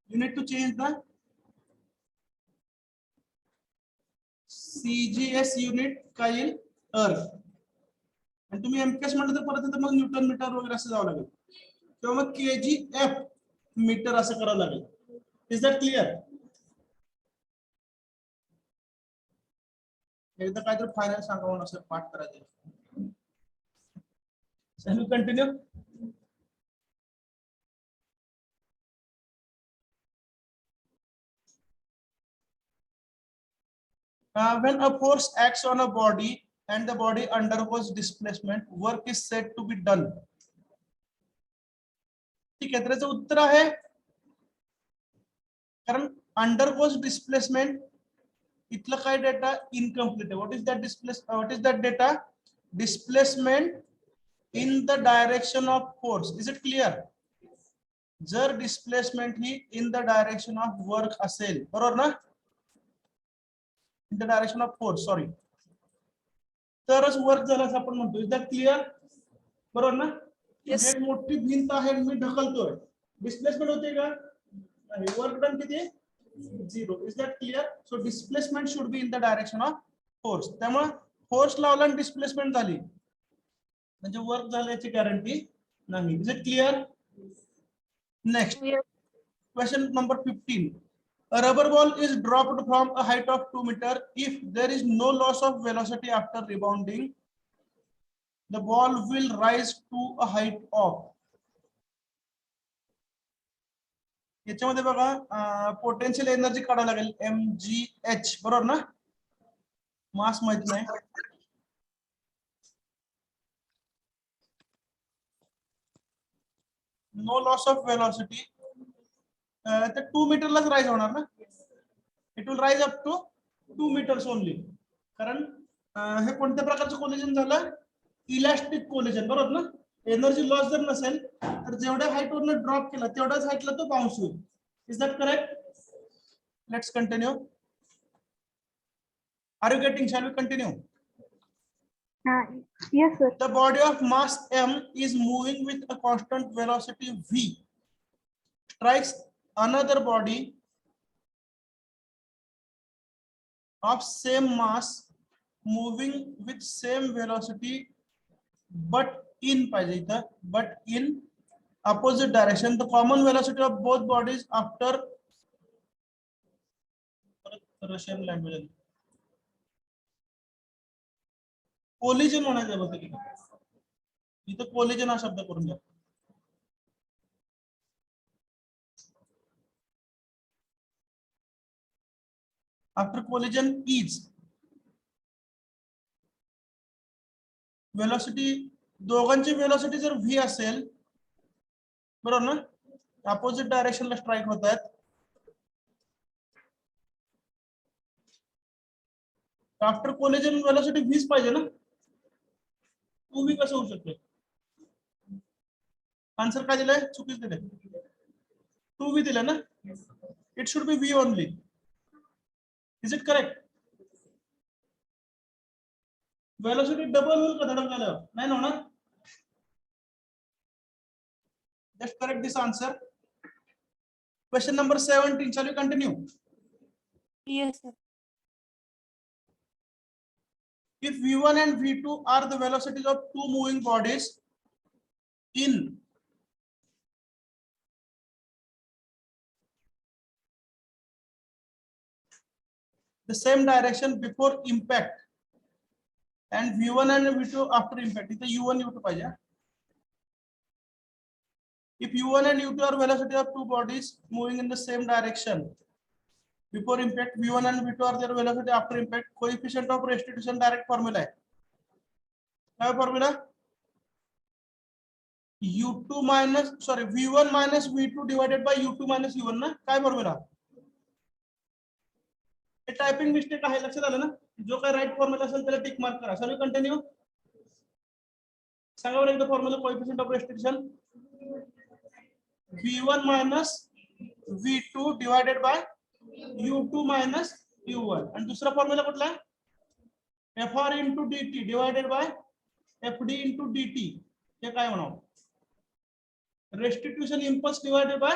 you need to change the CGS unit काय येईल अर्थ आणि तुम्ही एमकेएस म्हटलं तर परत मग न्यूटन मीटर वगैरे असं जावं लागेल किंवा मग KGF मीटर असं करावं लागेल इज दॅट क्लिअर एकदा काहीतरी फायनल सांगा म्हणून असं पाठ करायचं continue when a force acts on a body and the body undergoes displacement, work is said to be done. ठीक आहे त्याचं उत्तर आहे कारण undergoes displacement इथलं काय डेटा इनकम्प्लीट आहे. What is that data? Displacement in the direction of force. Is it clear? जर displacement he in the direction of work असेल बरोबर ना in the direction of force sorry तरच वर्क झालं असं आपण म्हणतो इज दॅट क्लिअर बरोबर ना Yes. एक मोठी भिंत आहे मी ढकलतोय डिस्प्लेसमेंट होते का नाही वर्क डन किती 0 is that clear so displacement should be in the direction of force त्यामुळे फोर्स लावला आणि डिस्प्लेसमेंट झाली म्हणजे वर्क झाल्याची गॅरंटी नाही is it clear next Yes. Question number 15 A rubber ball is dropped from a height of 2 meters. If there is no loss of velocity after rebounding, the ball will rise to a height of. याच्यामध्ये बघा potential energy काढायला लागेल mgh बरोबर ना मास माहित नाही no loss of velocity तर 2 मीटरलाच rise होणार ना it will rise up to 2 metres only कारण हे कोणत्या प्रकारचं कोलिजन झालं इलास्टिक कोलिजन बरोबर ना एनर्जी लॉस जर नसेल तर जेवढ्या हाईट वरनं ड्रॉप केला तेवढ्याच हाईटला तो बाउन्स होईल is that correct let's continue are you getting shall we continue Yes, sir. The body of mass m is moving with a constant velocity v strikes another body of same mass moving with same velocity but in opposite direction. The common velocity of both bodies after Russian language collision म्हणायचं बघा की इथं collision हा शब्द करून घ्या after collision is velocity दोघांची velocity जर v असेल बरोबर ना अपोजिट डायरेक्शनला स्ट्राइक होत आहेत आफ्टर कोलिजन वेलोसिटी 20 पाहिजे ना 2v कसं होऊ शकते आन्सर काय दिलाय चुकीच दिले 2v दिलं ना it should be v only is it correct velocity double होईल का धडक झाल्यावर नाही ना होणार just correct this answer question number 17 shall we continue Yes, sir. if v1 and v2 are the velocities of two moving bodies in the same direction before impact and v1 and v2 after impact इथे u1 u2 पाहिजे if u1 and u2 are velocity of two bodies moving in the same direction before impact v1 and v2 are their velocity after impact coefficient of restitution direct formula है क्या formula u2 minus sorry v1 minus v2 divided by u2 minus u1 ना काय formula हे typing mistake आहे, लक्षात आलं ना. जो काही राईट फॉर्म्युला असेल त्याला टिक मार्क करा. चलो कंटिन्यू. सांगा बरं एकदा formula coefficient of restriction v1 minus v2 divided by u2 minus u1 आणि दुसरा फॉर्म्युला कुठला fr into dt divided by fd into dt. हे काय म्हणावं, restitution impulse divided by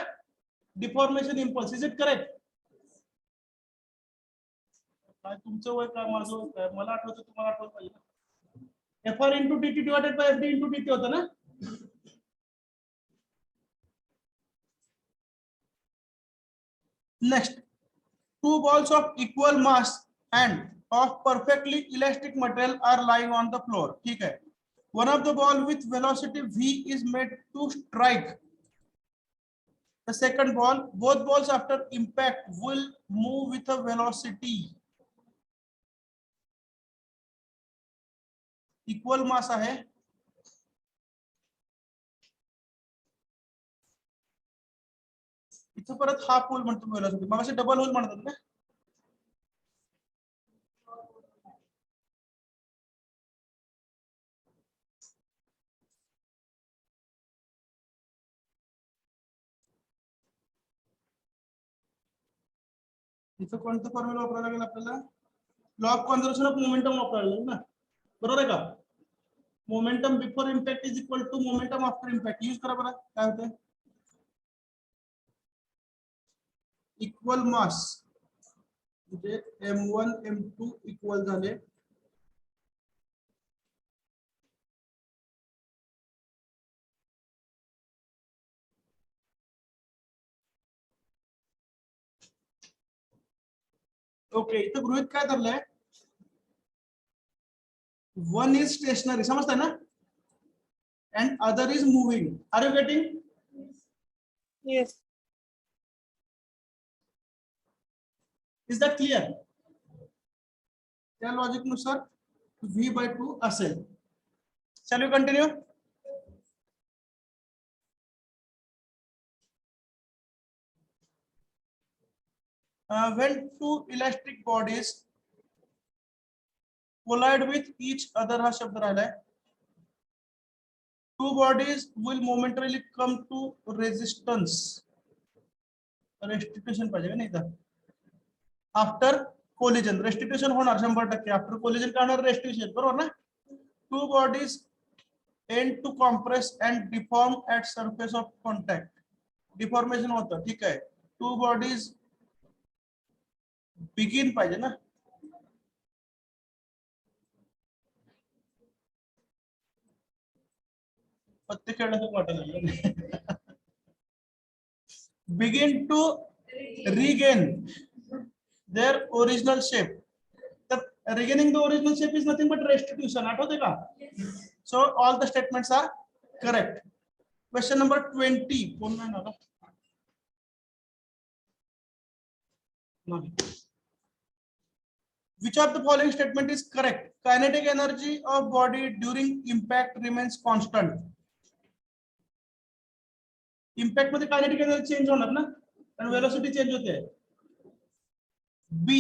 deformation impulse. Is it correct? काय तुमचं वय काय माझं वय काय, मला आठवतं तुम्हाला आठवत पाहिजे ना. fr into dt divided by fd into dt होतं ना. Next, two balls of equal mass and of perfectly elastic material are lying on the floor. ठीक है. One of the ball with velocity v is made to strike the second ball. Both balls after impact will move with a velocity. Equal mass आहे. इथं परत half whole म्हणतो velocity, मग असे double whole म्हणतात ना. इथं कोणतं फॉर्म्युला वापरायला लागेल आपल्याला, law of conservation of momentum वापरायला लागेल ना, बरोबर आहे का. Momentum before impact is equal to momentum after impact. Use करा बरं, काय होतंय. इक्वल मास म्हणजे m1 m2 इक्वल झाले ओके. इथं गृहीत काय धरलंय, वन इज स्टेशनरी, समजताय ना, and other is moving. Are you getting? Yes. Is that clear? त्या लॉजिक नुसार v/2 असेल. Shall we continue? When two elastic bodies collide with each other, हा शब्द राहिलाय. Two bodies will momentarily come to resistance. Restitution पाहिजे का नाही इथं. आफ्टर कोलिजन रेस्टिट्यूशन होणार 100%. आफ्टर कोलिजन काय होणार, रेस्टिट्यूशन, बरोबर ना. Two bodies tend to compress and deform at surface of contact. Deformation होतं, ठीक आहे. टू बॉडीज बिगिन पाहिजे ना. पत्ते खेळण्याचं वाटायला begin to regain their original shape. The regaining the original shape is nothing but restitution. आठवते का? So all the statements are correct. Question number 20. कोण नाही ना? Which of the following statement is correct? Kinetic energy of body during impact remains constant. Impact मध्ये kinetic energy change होणार ना, आणि velocity change होते. B,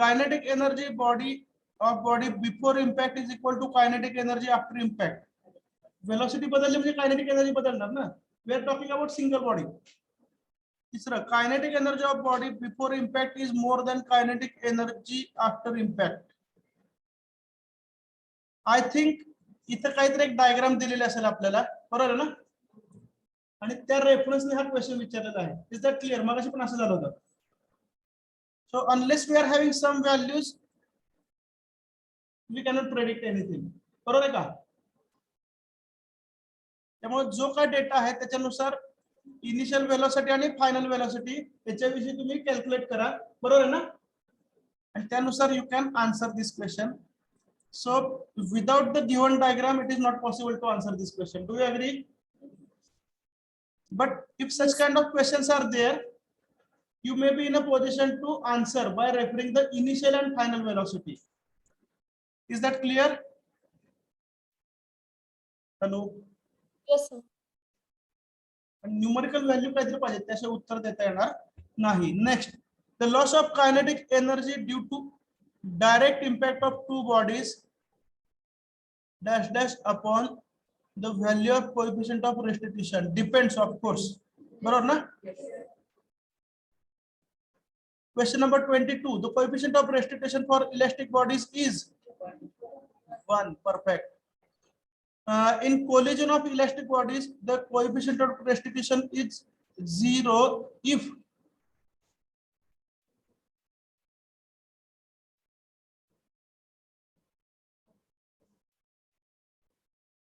kinetic energy of body before impact is equal to kinetic energy after impact. Velocity बदलली म्हणजे kinetic energy बदलणार ना. We are talking about single body. तिसरं, kinetic energy of body before impact is more than kinetic energy after impact. I think इथं काहीतरी एक diagram दिलेली असेल आपल्याला, बरोबर ना, आणि त्या रेफरन्सने हा क्वेश्चन विचारलेला आहे. Is that clear? मगाशी पण असं झालं होतं. So unless we are having some values, we cannot predict anything. बरोबर आहे का? त्यामुळे जो काय डेटा आहे त्याच्यानुसार इनिशियल वेलोसिटी आणि फायनल वेलोसिटी याच्याविषयी तुम्ही कॅल्क्युलेट करा, बरोबर आहे ना, आणि त्यानुसार you can answer this question. So without the given diagram it is not possible to answer this question. Do you agree? But if such kind of questions are there, you may be in a position to answer by referring the initial and final velocity. Is that clear? Hello. Yes, sir. Numerical value काहीतरी पाहिजे, त्याशिवाय उत्तर देता येणार नाही. Next, The loss of kinetic energy due to direct impact of two bodies dash dash upon the value of coefficient of restitution depends, of course. बरोबर ना? Question number 22. The coefficient of restitution for elastic bodies is 1. Perfect. In collision of elastic bodies, the coefficient of restitution is 0 if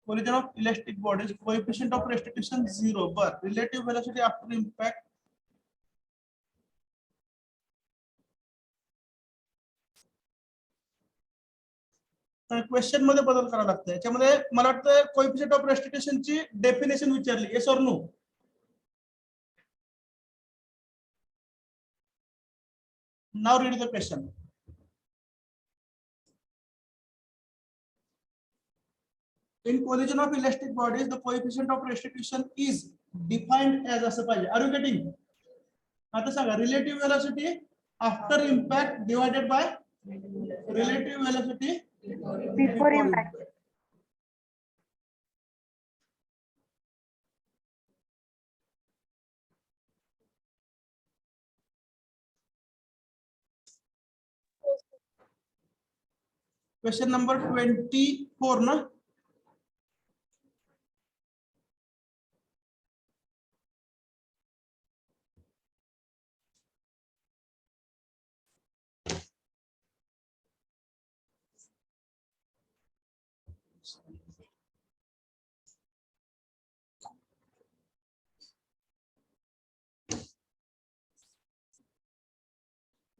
collision of elastic bodies, coefficient of restitution 0, but relative velocity after impact question मध्ये बदल करावा लागतो. याच्यामध्ये मला वाटतं coefficient of restitution ची definition विचारली, yes or no? Now read the question. In collision of elastic bodies, the coefficient of restitution is defined as असं पाहिजे. Are you getting? आता सांगा, relative velocity after impact divided by relative velocity Before impact. Question number 24 ना?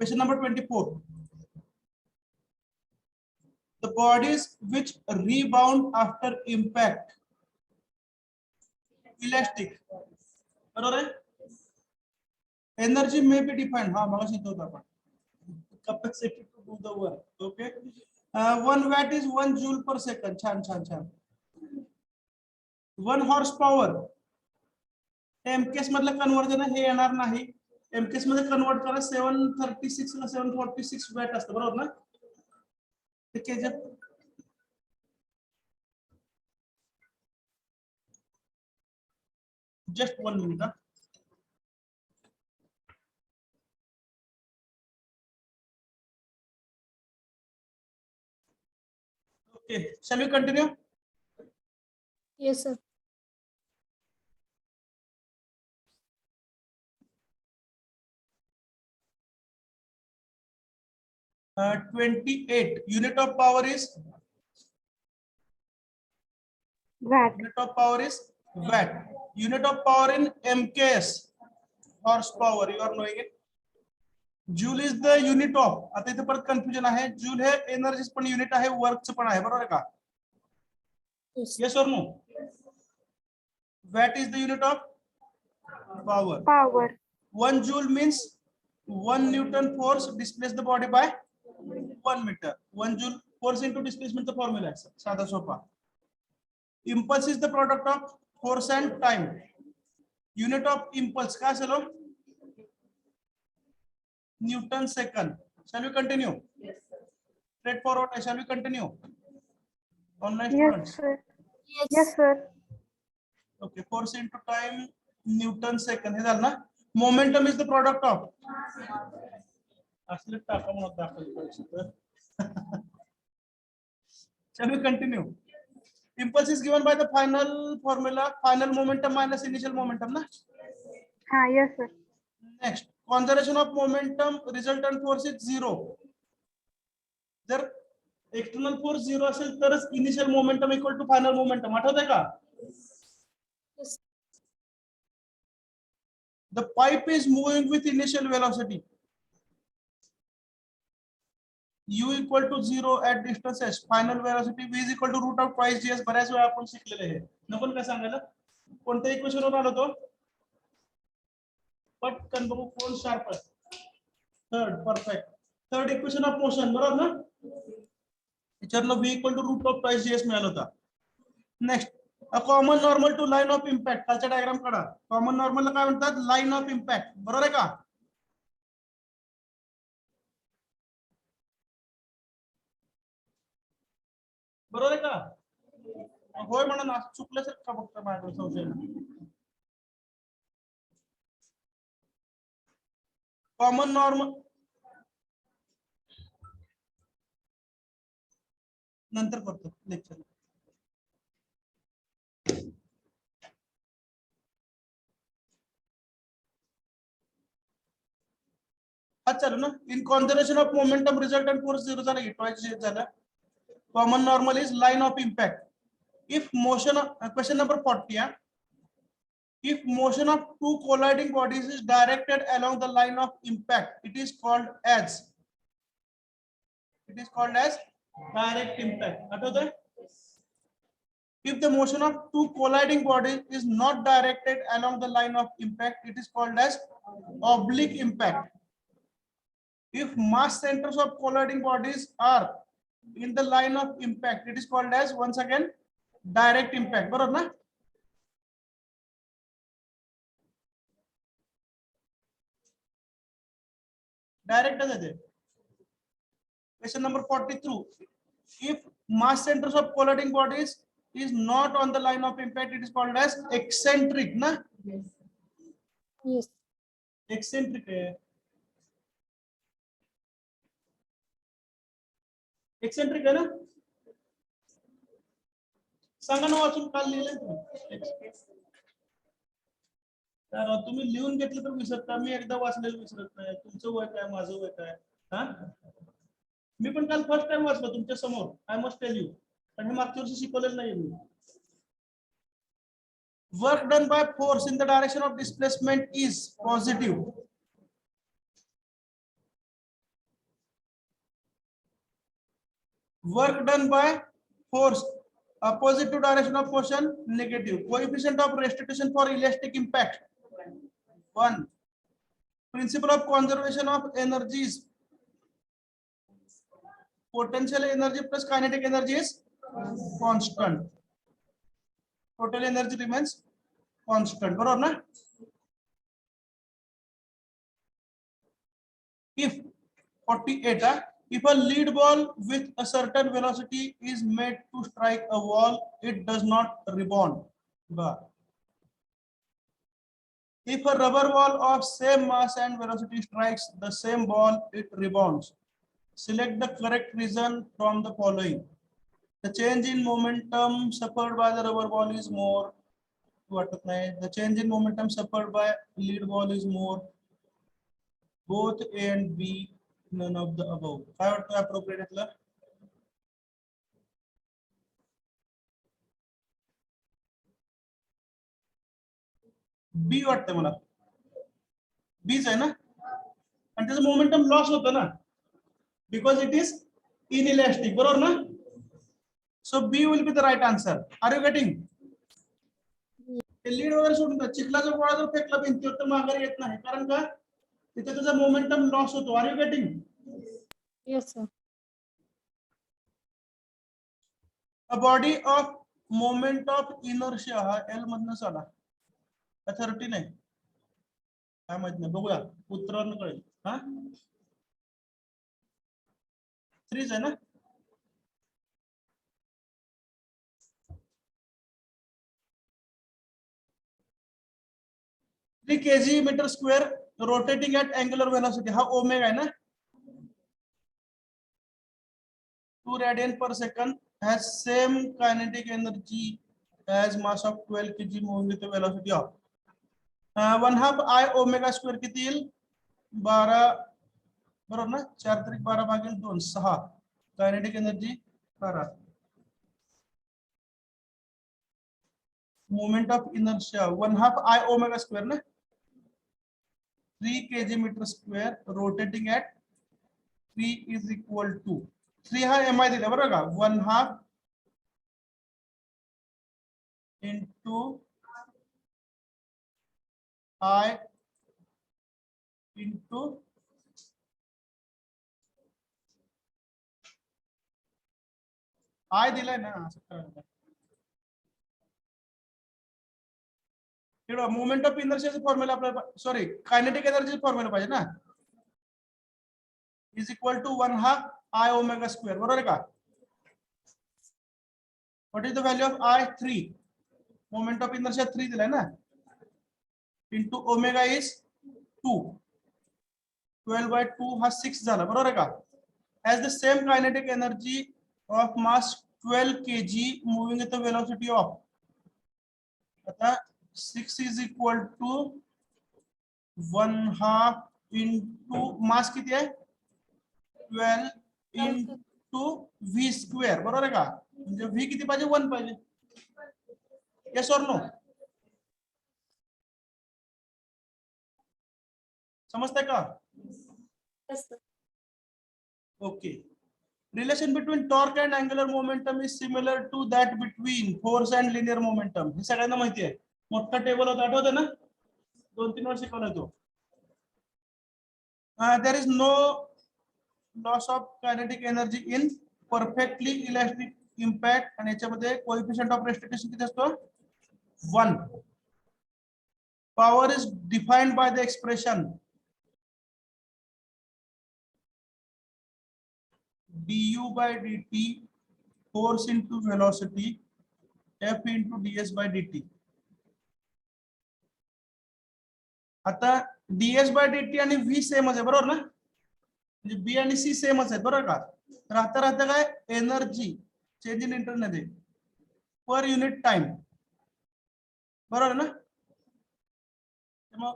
Question number 24. The bodies which rebound after impact, elastic. बरोबर आहे? Energy may be defined. हाँ मगाशी तो होता आपण. Capacity to do the work. Okay. 1 watt is 1 joule per second. छान छान छान. 1 horsepower. MKS मधलं कन्वर्जन हे येणार नाही. MKS मध्ये कन्वर्ट करा 736 ला 746 वॅट असतं, बरोबर ना? ठीक आहे. Just 1 minute. Okay, shall we continue? Yes, sir. Uh, 28. Unit of power is? Watt. Unit of power is watt. Unit of power in MKS, horsepower. You are knowing it. Joule is the unit of. आता इथे परत confusion आहे. Joule हे energy पण unit आहे, वर्कचं पण आहे, बरोबर का? Yes. Yes or no? Watt is the unit of power. Power. 1 joule means 1 Newton force displace the body by 1 meter. 1 joule force into displacement the formula is साधा सोपा. Impulse is the product of force and time. Unit of impulse काय असेल? Newton second. Shall we continue? Yes, sir. Straightforward. Shall we continue? Online Yes, students. sir. Yes. Yes, sir. Okay. Force into time. Newton second. हे झालं ना? Momentum is the product of. असले टाका म्हणून दाखवली पाहिजे. Shall we continue? Impulse is given by the final formula. Final momentum minus initial momentum ना? Yes, sir. Next, conservation of momentum, resultant force is 0. जर external force 0 असेल तरच initial momentum equal to final momentum. आठवतंय का? Yes. The pipe is moving with initial velocity. U equal to 0 at distance s. Final velocity V is equal to root of twice gs. बऱ्याच वेळा आपण शिकलेले आहे. नको काय सांगायला? कोणत्या इक्वेशन वर आलो तो? पटकन बघू कोण शार्प आहे. Third. Perfect. Third equation of motion, बरोबर ना? याच्यातनं V equal to root of twice gs मिळाला होता. Next, a common normal to line of impact. खालच्या डायग्राम काढा. कॉमन नॉर्मलला काय म्हणतात? लाईन ऑफ इम्पॅक्ट, बरोबर आहे का? बरोबर आहे का? होय म्हणा ना, चुकलं सर का फक्त माझ्या संशय. कॉमन नॉर्म नंतर करतो लेक्चर. हा चालू ना. In conservation of momentum resultant force zero झाला की ट्वाइस झालं. Common normal is line of impact. If motion, question number 40. Yeah? If motion of two colliding bodies is directed along the line of impact, it is called as direct impact. आठवतंय? If the motion of two colliding bodies is not directed along the line of impact, it is called as oblique impact. If mass centers of colliding bodies are in the line of impact, it is called as, once again, direct impact. बरोबर ना? Direct is it? Question number 42. If mass centers of colliding bodies is not on the line of impact, it is called as eccentric. Na? Yes. Eccentric है. Eccentric है ना? सांगा ना वाचून काल लिहिलंय तुम्ही. तर तुम्ही लिहून घेतलं तर विसरता. मी एकदा वाचलेलं विसरत नाही. तुमचं वय काय, माझं वय काय. हा, मी पण काल फर्स्ट टाइम वाचलं तुमच्या समोर. I must tell you. पण हे मागच्या वर्षी शिकवलेलं नाही मी. Work done by force in the direction of displacement is positive. Work done by force opposite to direction of motion, negative. Coefficient of restitution for elastic impact, 1. Principle of conservation of energies. Potential energy plus kinetic energy is constant. Total energy remains constant. बरोबर ना? If 48, if a lead ball with a certain velocity is made to strike a wall, it does not rebound. If a rubber ball of same mass and velocity strikes the same ball, it rebounds. Select the correct reason from the following. The change in momentum suffered by the rubber ball is more. The change in momentum suffered by lead ball is more. Both A and B, none of the above. काय वाटतं appropriate यातलं? B वाटतं मला. Bच आहे ना? आणि त्याचं momentum loss होतं ना, because it is inelastic. बरोबर ना? So B will be the right answer. Are you getting? Lead वगैरे सोडून द्या. चिखलाचा गोळा जर फेकला भिंतीवर तर माघारी येत नाही. कारण का? तिथे त्याचा मोमेंटम लॉस होतो. Are you getting? Yes, sir. A body of moment of inertia हा L मधनच आला. 13 नाही. काय माहित नाही, बघूया उत्तरावरून कळेल. हा 3 आहे ना? kg/m² rotating at angular velocity. हा ओमेगा आहे ना? 2 radian/second has same kinetic energy as mass of 12 kg moving with the velocity of 1/2 I omega square किती येईल? 12, बरोबर ना? 4 × 12/2 6. Kinetic energy 12. Moment of inertia 1/2 I omega square ना? 3 kg/m² rotating at 3 is equal to 3 हा mi दिला बरोबर का? 1/2 into I into I दिलाय ना, असं करायचं. मोमेंट ऑफ इनर्शियाचा फॉर्म्युला आपल्याला, सॉरी कायनेटिक एनर्जी फॉर्म्युला पाहिजे ना, is equal to 1/2 I omega square. बरोबर आहे का? What is the value of I? 3. Moment of inertia 3 दिलाय ना, into omega is 2. 12 by 2 हा 6 झाला, बरोबर आहे का? Has the same kinetic energy of mass 12 kg moving at the velocity of, आता 6 is equal to 1/2 into mass किती आहे 12 into v square, बरोबर आहे का? म्हणजे v किती पाहिजे 1 पाहिजे. Yes or no? समजताय का? Yes, sir. Okay. Relation between torque and angular momentum is similar to that between force and linear momentum. हे सगळ्यांना माहिती आहे. मोठा टेबल होता, आठवतं ना? 2-3 वर्ष शिकवला तो. There is no loss of kinetic energy in perfectly elastic impact, आणि याच्यामध्ये coefficient of restriction किती असतो 1. Power is defined by the expression du by dt, force into velocity, f into ds by dt. आता ds by dt आणि v सेमच आहे, बरोबर ना? म्हणजे b आणि c सेमच आहेत, बरोबर का? राहता राहता काय एनर्जी चेंज इन इंटरनल पर युनिट टाइम, बरोबर ना? मग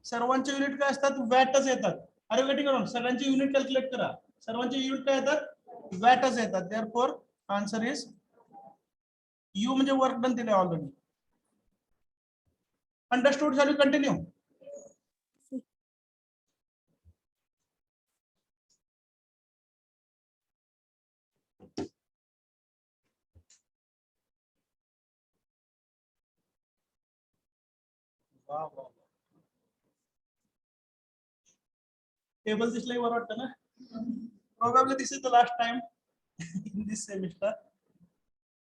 सर्वांचे युनिट काय असतात वॅटच येतात. अरे वेटिंग करून सगळ्यांचे युनिट कॅल्क्युलेट करा. सर्वांचे युनिट काय येतात वॅटच येतात. देअरफॉर आन्सर इज यू म्हणजे वर्क डन दिले already. Understood? Shall we continue? Table दिसलंय बरं वाटतं ना? Probably this is the last time in this semester.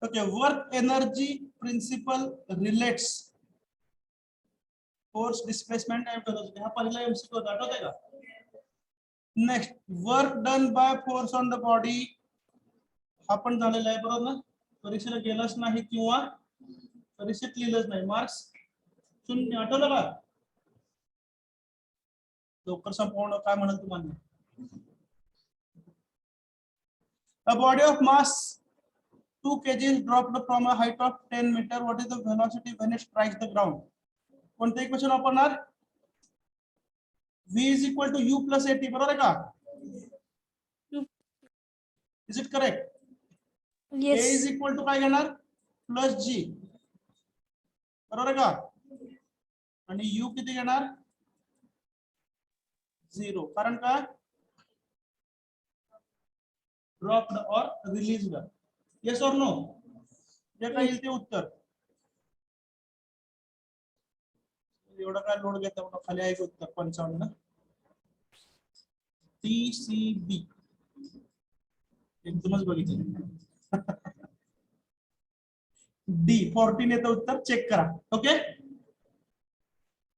Okay, work energy principle relates force displacement and velocity. हा पहिला एमसीक्यू होता, आठवतंय का? Next, work done by force on the body, हा पण झालेला आहे, बरोबर ना? परीक्षेला गेलाच नाही किंवा परीक्षेत लिहिलंच नाही, मार्क्स 0. आठवलं का? लवकर संपवणं काय म्हणाल तुम्हाला? A body of mass 2 kg is dropped from a height of 10 meter. What is the velocity when it strikes the ground? कोणते इक्वेशन वापरणार? v is equal to u plus at, बरोबर आहे का? Is it correct? Yes. a is equal to काय घेणार plus g, बरोबर आहे का? आणि u किती घेणार 0. कारण का ड्रॉप्ड और रिलीज्ड. Yes or no? जे काय येईल ते उत्तर. एवढा काय लोड घेता म्हणून खाली आहे उत्तर 55. TCB एकदमच बघितलं. डी 14 येतं उत्तर, चेक करा. Okay.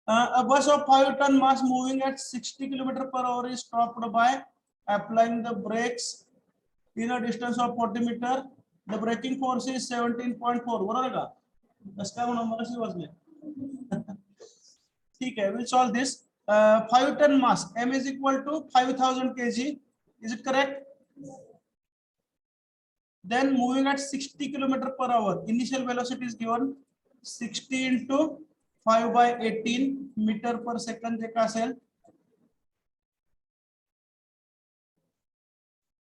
A bus of 5 ton mass moving at 60 km/h is stopped by applying the brakes in a distance of 40 meter. The braking force is 17.4. बरोबर का? कसं काय म्हणून मला वाजले. ठीक आहे, we'll solve this. 5 ton mass, m is equal to 5000 kg. Is it correct? Then moving at 60 km/h, initial velocity is given 60 into 5 by 18 metre per second, जे काय असेल,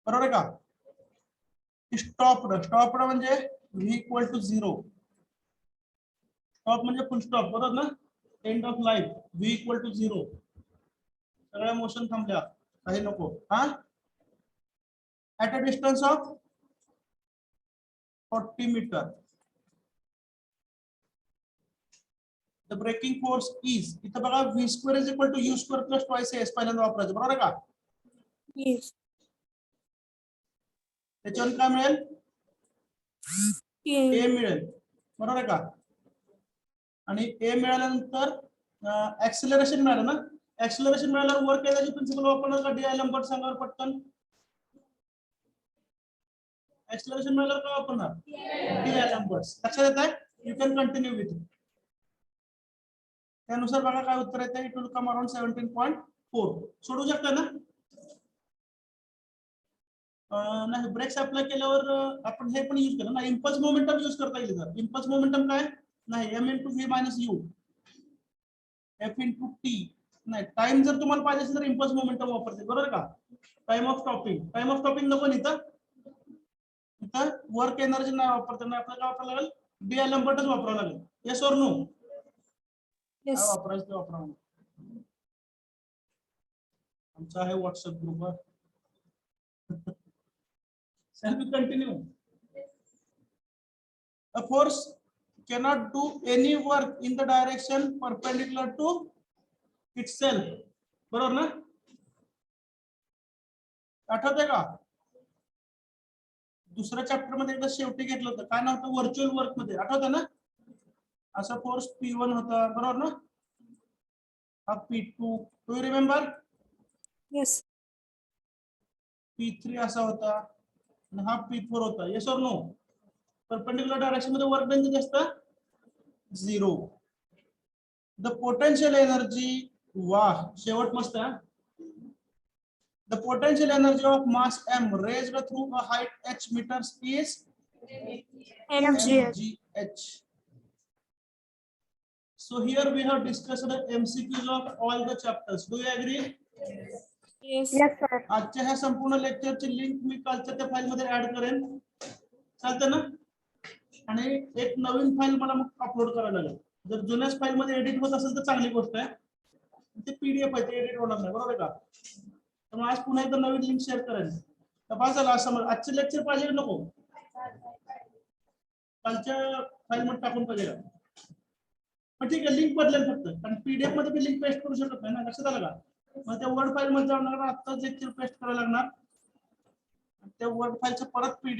बरोबर आहे का? स्टॉपड म्हणजे v इक्वल टू 0. स्टॉप म्हणजे full stop, बरोबर ना? End of life, v equal to 0. सगळ्या मोशन थांबल्या, काही नको. हा, at a distance of 40 metre. The braking force is, इथं बघा v square is equal to u square plus twice s पहिल्यांदा वापरायचं, बरोबर आहे का? Yes. त्याच्यावर काय मिळेल? Yeah. a मिळेल, बरोबर आहे का? आणि a मिळाल्यानंतर ऍक्सिलरेशन मिळालं ना? ऍक्सिलरेशन मिळाल्यावर वर्क एनर्जी प्रिन्सिपल वापरणार का? डी आय लंबर सांगा पटकन. एक्सलरेशन मिळाल्यावर काय वापरणार DLM-BURS. लक्षात येत आहे? You can continue with. त्यानुसार बघा काय उत्तर येतं. It will come around 17.4. सोडू शकता ना? नाही, ब्रेक्स अप्लाय केल्यावर आपण हे पण यूज केलं ना, इम्पल्स मोमेंटम यूज करता येईल. तर इम्पल्स मोमेंटम काय नाही, m into v minus u f into t. नाही, टाइम जर तुम्हाला पाहिजे असेल तर इम्पल्स मोमेंटम वापरते, बरोबर का? टाइम ऑफ स्टॉपिंग नको इथं. इथं वर्क एनर्जी नाही वापरता, नाही आपल्याला काय वापरावं लागेल, DLM-BURS वापरावं लागेल. Yes or no? काय Yes. वापरायचं ते वापरा. आमचा आहे व्हॉट्सअप ग्रुपवर. Shall we continue? A force cannot do any work in the direction perpendicular to itself. बरोबर ना? आठवतंय का? दुसऱ्या चॅप्टर मध्ये एकदा शेवटी घेतलं होतं, काय नाव होतं, व्हर्च्युअल वर्क मध्ये. आठवतं ना? असा फोर्स P1 होता, बरोबर ना? हा P2, do you remember? Yes. P3 असा होता आणि हा P4 होता. Yes or no? Perpendicular direction मध्ये वर्क डन किती असतं? 0. द पोटेन्शियल एनर्जी, वाह शेवट मस्त आहे. The potential energy of mass m raised through a height h meters is MGH. mgh. So here we have discussed the MCQs of all the chapters. Do you agree? Yes. Yes, sir. आजच्या ह्या संपूर्ण लेक्चरची link मी कालच्या त्या file मध्ये add करेन. चालतं ना? आणि एक नवीन फाईल मला मग अपलोड करायला लागेल. जर जुन्याच फाईल मध्ये एडिट होत असेल तर चांगली गोष्ट आहे. ते PDF आहे, ते एडिट होणार नाही, बरोबर आहे का? त्यामुळे आज पुन्हा एकदा नवीन लिंक शेअर करेन. तपास झाला असं मला आजचे लेक्चर पाहिजे की नको? कालच्या फाईल मध्ये टाकून पाहिजे का? पण ठीक आहे, लिंक बदलेल फक्त, कारण PDF मध्ये मी लिंक पेस्ट करू शकत नाही ना. लक्षात आलं का? मग त्या वर्ड फाईल मध्ये जाऊन आत्ताच लेक्चर पेस्ट करायला लागणार. त्या वर्ड फाईलचं परत PDF